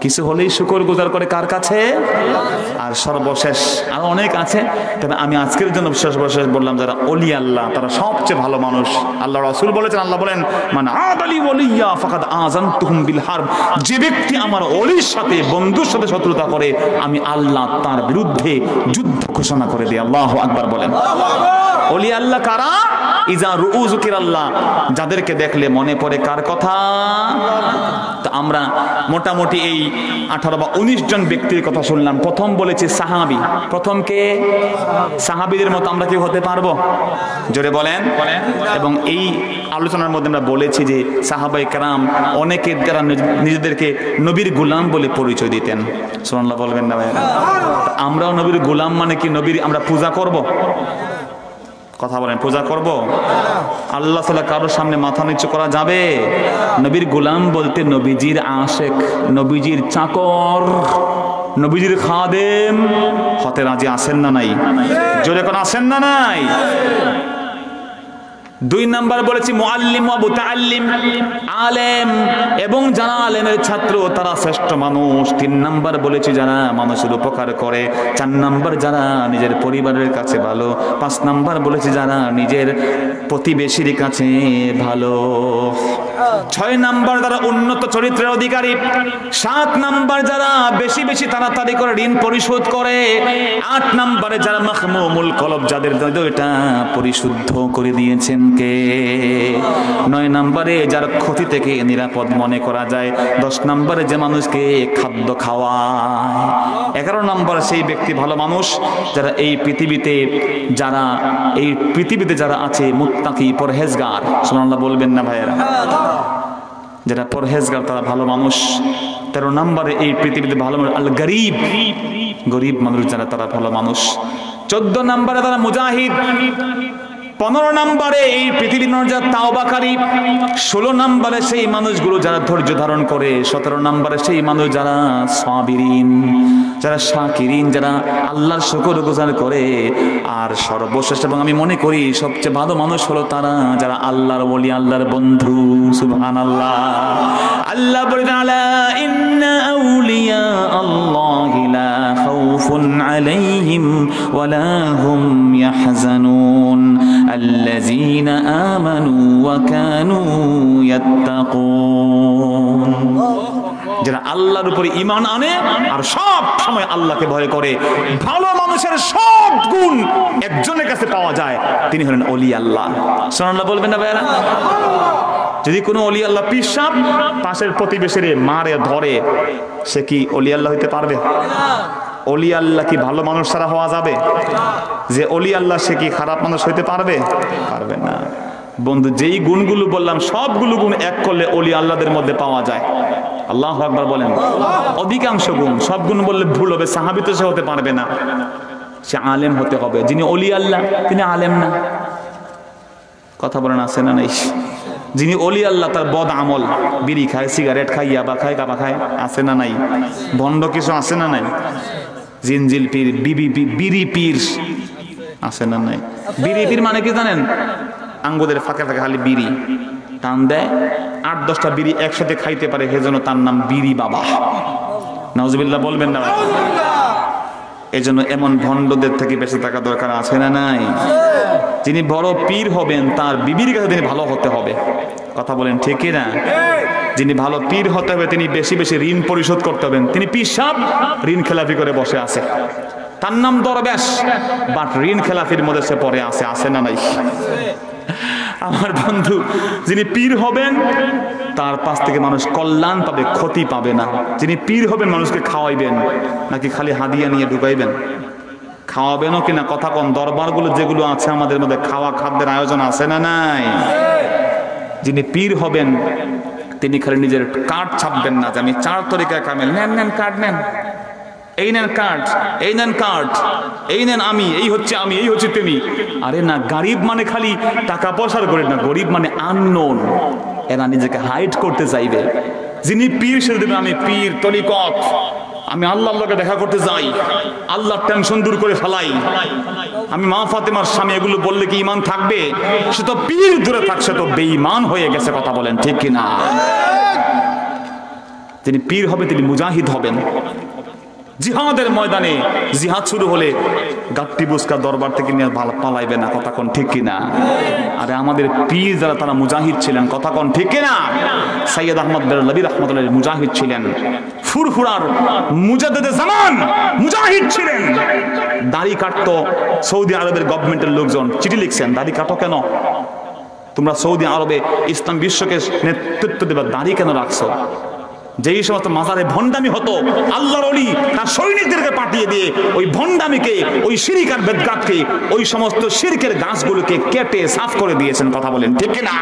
A: কিছু হলেই শুকরগুজার করে কার কাছে? আর সর্বশেষ আর অনেক আছে, তবে আমি আজকের জন্য সর্বশেষ বললাম যারা ওলি আল্লাহ তারা সবচেয়ে ভালো মানুষ। আল্লাহ রাসূল বলেছেন, আল্লাহ বলেন মান আদালি ওয়ালিয়া ফাকাদ আযানতুহুম বিল হারব। যে ব্যক্তি আমার ওলির সাথে বন্ধুর সাথে শত্রুতা করে আমি আল্লাহ তার বিরুদ্ধে যুদ্ধ ঘোষণা করে দিই। আল্লাহু আকবার বলেন। ওলি আল্লাহ কারা? ইজা রুউ যিকিরাল্লাহ, যাদেরকে দেখলে মনে পড়ে কার কথা? তো আমরা মোটামুটি এই 18 বা 19 জন ব্যক্তির কথা শুনলাম। প্রথম বলেছি সাহাবী। প্রথম কে? সাহাবীদের মতো আমরা কি হতে পারবো? জোরে বলেন। এবং এই আলোচনার মধ্যে আমরা বলেছি যে সাহাবায়ে কেরাম অনেকে যারা নিজেদেরকে নবীর গোলাম বলে পরিচয় দিতেন। সুবহানাল্লাহ বলবেন না ভাইরা? আমরাও নবীর গোলাম মানে কি নবীর আমরা পূজা করব? কথা বলেন, পূজা করব? আল্লাহ ছাড়া কারোর সামনে মাথা নিচু করা যাবে? নবীর গোলাম বলতে নবীজির আশেক, নবীজির চাকর, নবীজির খাদেম হতে রাজি আছেন না নাই? জোরে কোন আছেন না নাই? 2 নাম্বার বলেছি মুআল্লিম ওয়া মুতাআল্লিম, আলেম এবং যারা আলেমের ছাত্র তারা শ্রেষ্ঠ মানুষ। 3 নাম্বার বলেছি যারা মানুষের উপকার করে। 4 নাম্বার যারা নিজের পরিবারের কাছে ভালো। 5 নাম্বার বলেছি যারা নিজের প্রতিবেশীর কাছে ভালো। 6 নাম্বার যারা উন্নত চরিত্রের অধিকারী। 7 নাম্বার যারা বেশি বেশি তাড়াতাড়ি করে ঋণ পরিশোধ করে। 8 নাম্বারে যারা মাখমুমুল কলব, যাদের হৃদয়টা পরিশুদ্ধ করে দিয়েছেন কে? 9 নম্বরে যার ক্ষতি থেকে নিরাপদ মনে করা যায়। 10 নম্বরে যে মানুষকে খাদ্য খাওয়ায়। 11 নম্বরে সেই ব্যক্তি ভালো মানুষ যারা এই পৃথিবীতে যারা আছে মুত্তাকি, পরহেজগার। সুবহানাল্লাহ বলবেন না ভাইয়েরা? যারা পরহেজগার তারা ভালো মানুষ। 13 নম্বরে এই পৃথিবীতে ভালো মানুষ আল গরিব, গরিব মানুষ যারা তারা ভালো মানুষ। 14 নম্বরে তারা মুজাহিদ। 15 নম্বরে এই পৃথিবীর যারা তাওবাকারী। 16 নম্বরে সেই মানুষগুলো যারা ধৈর্য ধারণ করে। 17 নম্বরে সেই মানুষ যারা সাবিরিন, যারা শাকিরিন, যারা আল্লাহর শুকরগুজার করে। আর সর্বশেষ এবং আমি মনে করি সবচেয়ে ভালো মানুষ হলো তারা যারা আল্লাহর ওলি, আল্লাহর বন্ধু। সুবহানাল্লাহ। আল্লাহ বলেন আলা ইন্না আউলিয়া আল্লাহি লা খাউফুন আলাইহিম ওয়া লা হুম ইয়াহজানুন الذين آمنوا وكانوا يتقون। যারা আল্লাহর উপরে ঈমান আনে আর সব সময় আল্লাহকে ভয় করে। ভালো মানুষের সব গুণ একজনের কাছে পাওয়া যায়, তিনি হলেন ওলি আল্লাহ। সুবহানাল্লাহ বলবেন না ভাইরা? যদি কোনো ওলি আল্লাহ পিসাব পাশের প্রতিবেশীর মারে ধরে, সে কি ওলি আল্লাহ হইতে পারবে? ওলি আল্লাহ কি ভালো মানুষ ছাড়া হওয়া যাবে? যে ওলি আল্লাহ সে কি খারাপ মানুষ হইতে পারবে? পারবে না। বন্ধু, যেই গুণগুলো বললাম সবগুলো গুণ এক করলে ওলি আল্লাহদের মধ্যে পাওয়া যায়। আল্লাহু আকবার বলেন। অধিকাংশ গুণ, সব গুণ বললে ভুল হবে। সাহাবী তো সে হতে পারবে না, সে আলেম হতে হবে। যিনি ওলি আল্লাহ তিনি আলেম না। কথা বলেন আছে না নাই? যিনি ওলি আল্লাহ তার বদ আমল, বিড়ি খায়, সিগারেট খায়, ইয়াবা খায়, কাবা খায়, আছে না নাই? ভণ্ড কিছু আছে না নাই? জিনজিল পীর, বিড়ি পীর আছে না নাই? বিড়ি পীর মানে কি জানেন? আঙ্গুদের ফাঁকে ফাঁকে খালি বিড়ি টান দেয়, 8-10টা বিড়ি একসাথে খাইতে পারে, সেজন্য তার নাম বিড়ি বাবা। নাউজুবিল্লাহ বলবেন না? এজন্য এমন ভণ্ডদের থেকে বেঁচে থাকা দরকার আছে না নাই? যিনি বড় পীর হবেন তার বিবির কাছে তিনি ভালো হতে হবে। কথা বলেন ঠিক না? যিনি ভালো পীর হতে হবে তিনি বেশি বেশি ঋণ পরিশোধ করতে হবেন। তিনি পীর সাহেব ঋণ খেলাপি করে বসে আছে, তার নাম দরবেশ, বাট ঋণ খেলাপির মধ্যে সে পড়ে আছে না নাই? আমার বন্ধু, যিনি পীর হবেন তার পাশ থেকে মানুষ কল্যাণ পাবে, ক্ষতি পাবে না। যিনি পীর হবেন মানুষকে খাওয়াইবেন, নাকি খালি হাদিয়া নিয়ে ঢুকাইবেন? খাওয়াবেনও কিনা কথা কোন? দরবারগুলো যেগুলো আছে আমাদের মধ্যে খাওয়া খাদ্যের আয়োজন আছে না নাই? যিনি পীর হবেন তিনি খালি নিজের কার্ড ছাপবেন না যে আমি 4 তরিকায় কামেল। নেন কার্ড নেন, এই নেন কার্ড, এই নেন কার্ড, এই নেন আমি, এই হচ্ছে আমি, এই হচ্ছে তুমি। আরে না, গরিব মানে খালি টাকা পয়সার গরিব না, গরিব মানে আননোন। এরা নিজেকে হাইড করতে চাইবে। যিনি পীর সে দেবে আমি পীর, তরিকত, আমি আল্লাহর লগে দেখা করতে যাই, আল্লাহর টেনশন দূর করে ফেলাই, আমি মা ফাতেমার স্বামী, এগুলো বললে কি ইমান থাকবে? সে তো পীর দূরে থাকছে, তো বেঈমান হয়ে গেছে। কথা বলেন ঠিক কিনা? তিনি পীর হবে, তিনি মুজাহিদ হবেন। জিহাদের ময়দানে জিহাদ শুরু হলে গাট্টি বুসকা দরবার থেকে নিয়ে পালাইবে না। কথা কোন ঠিক কিনা? আরে আমাদের পীর যারা তারা মুজাহিদ ছিলেন। কথা কোন ঠিক কিনা? সৈয়দ আহমদ বেরলভী রাহমাতুল্লাহ মুজাহিদ ছিলেন, ফুরফুরার মুজাদ্দিদে জামান মুজাহিদ ছিলেন। দাড়ি কাটতো সৌদি আরবের গভর্নমেন্টের লোকজন, চিঠি লিখছেন দাড়ি কাটো কেন, তোমরা সৌদি আরবে ইসলাম বিশ্বকে নেতৃত্ব দেবে, দাড়ি কেন রাখছো? যেই সমস্ত মাজারে ভণ্ডামি হতো, আল্লাহর ওলি তার সৈনিকদেরকে পাঠিয়ে দিয়ে ওই ভণ্ডামিকে, ওই শিরক আর বেদগাতকে, ওই সমস্ত শিরকের গাছগুলোকে কেটে সাফ করে দিয়েছেন। কথা বলেন ঠিক কিনা?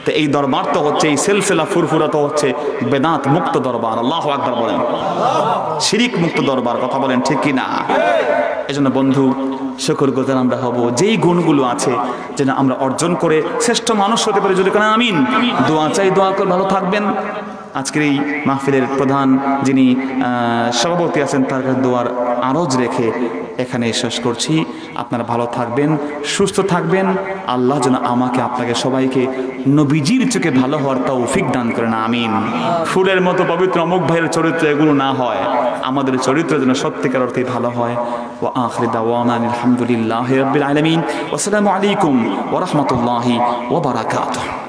A: তো এই দরবার তো হচ্ছে, এই সিলসিলা ফুরফুরা তো হচ্ছে বেদাত মুক্ত দরবার। আল্লাহু আকবার বলেন, শিরক মুক্ত দরবার। কথা বলেন ঠিক কিনা? এজন্য বন্ধু শুকরগুজার আমরা হব, যেই গুণগুলো আছে যেন আমরা অর্জন করে শ্রেষ্ঠ মানুষ হতে পারি। যদি কেন আমিন। দোয়া চাই, দোয়া করে ভালো থাকবেন। আজকের এই মাহফিলের প্রধান যিনি সভাপতি আছেন তার কাছে দোয়ার আরজ রেখে এখানে শেষ করছি। আপনারা ভালো থাকবেন, সুস্থ থাকবেন। আল্লাহ যেন আমাকে আপনাকে সবাইকে নবীজির চোখে ভালো হওয়ার তৌফিক দান করেন। আমিন। ফুলের মতো পবিত্র অমুক ভাইয়ের চরিত্র এগুলো না হয়, আমাদের চরিত্র যেন সত্যিকার অর্থে ভালো হয়। ওয়া আখির দাওয়ানা আলহামদুলিল্লাহি রাব্বিল আলামিন। ওয়া আসসালামু আলাইকুম ওয়া রাহমাতুল্লাহি ওয়া বারাকাতুহু।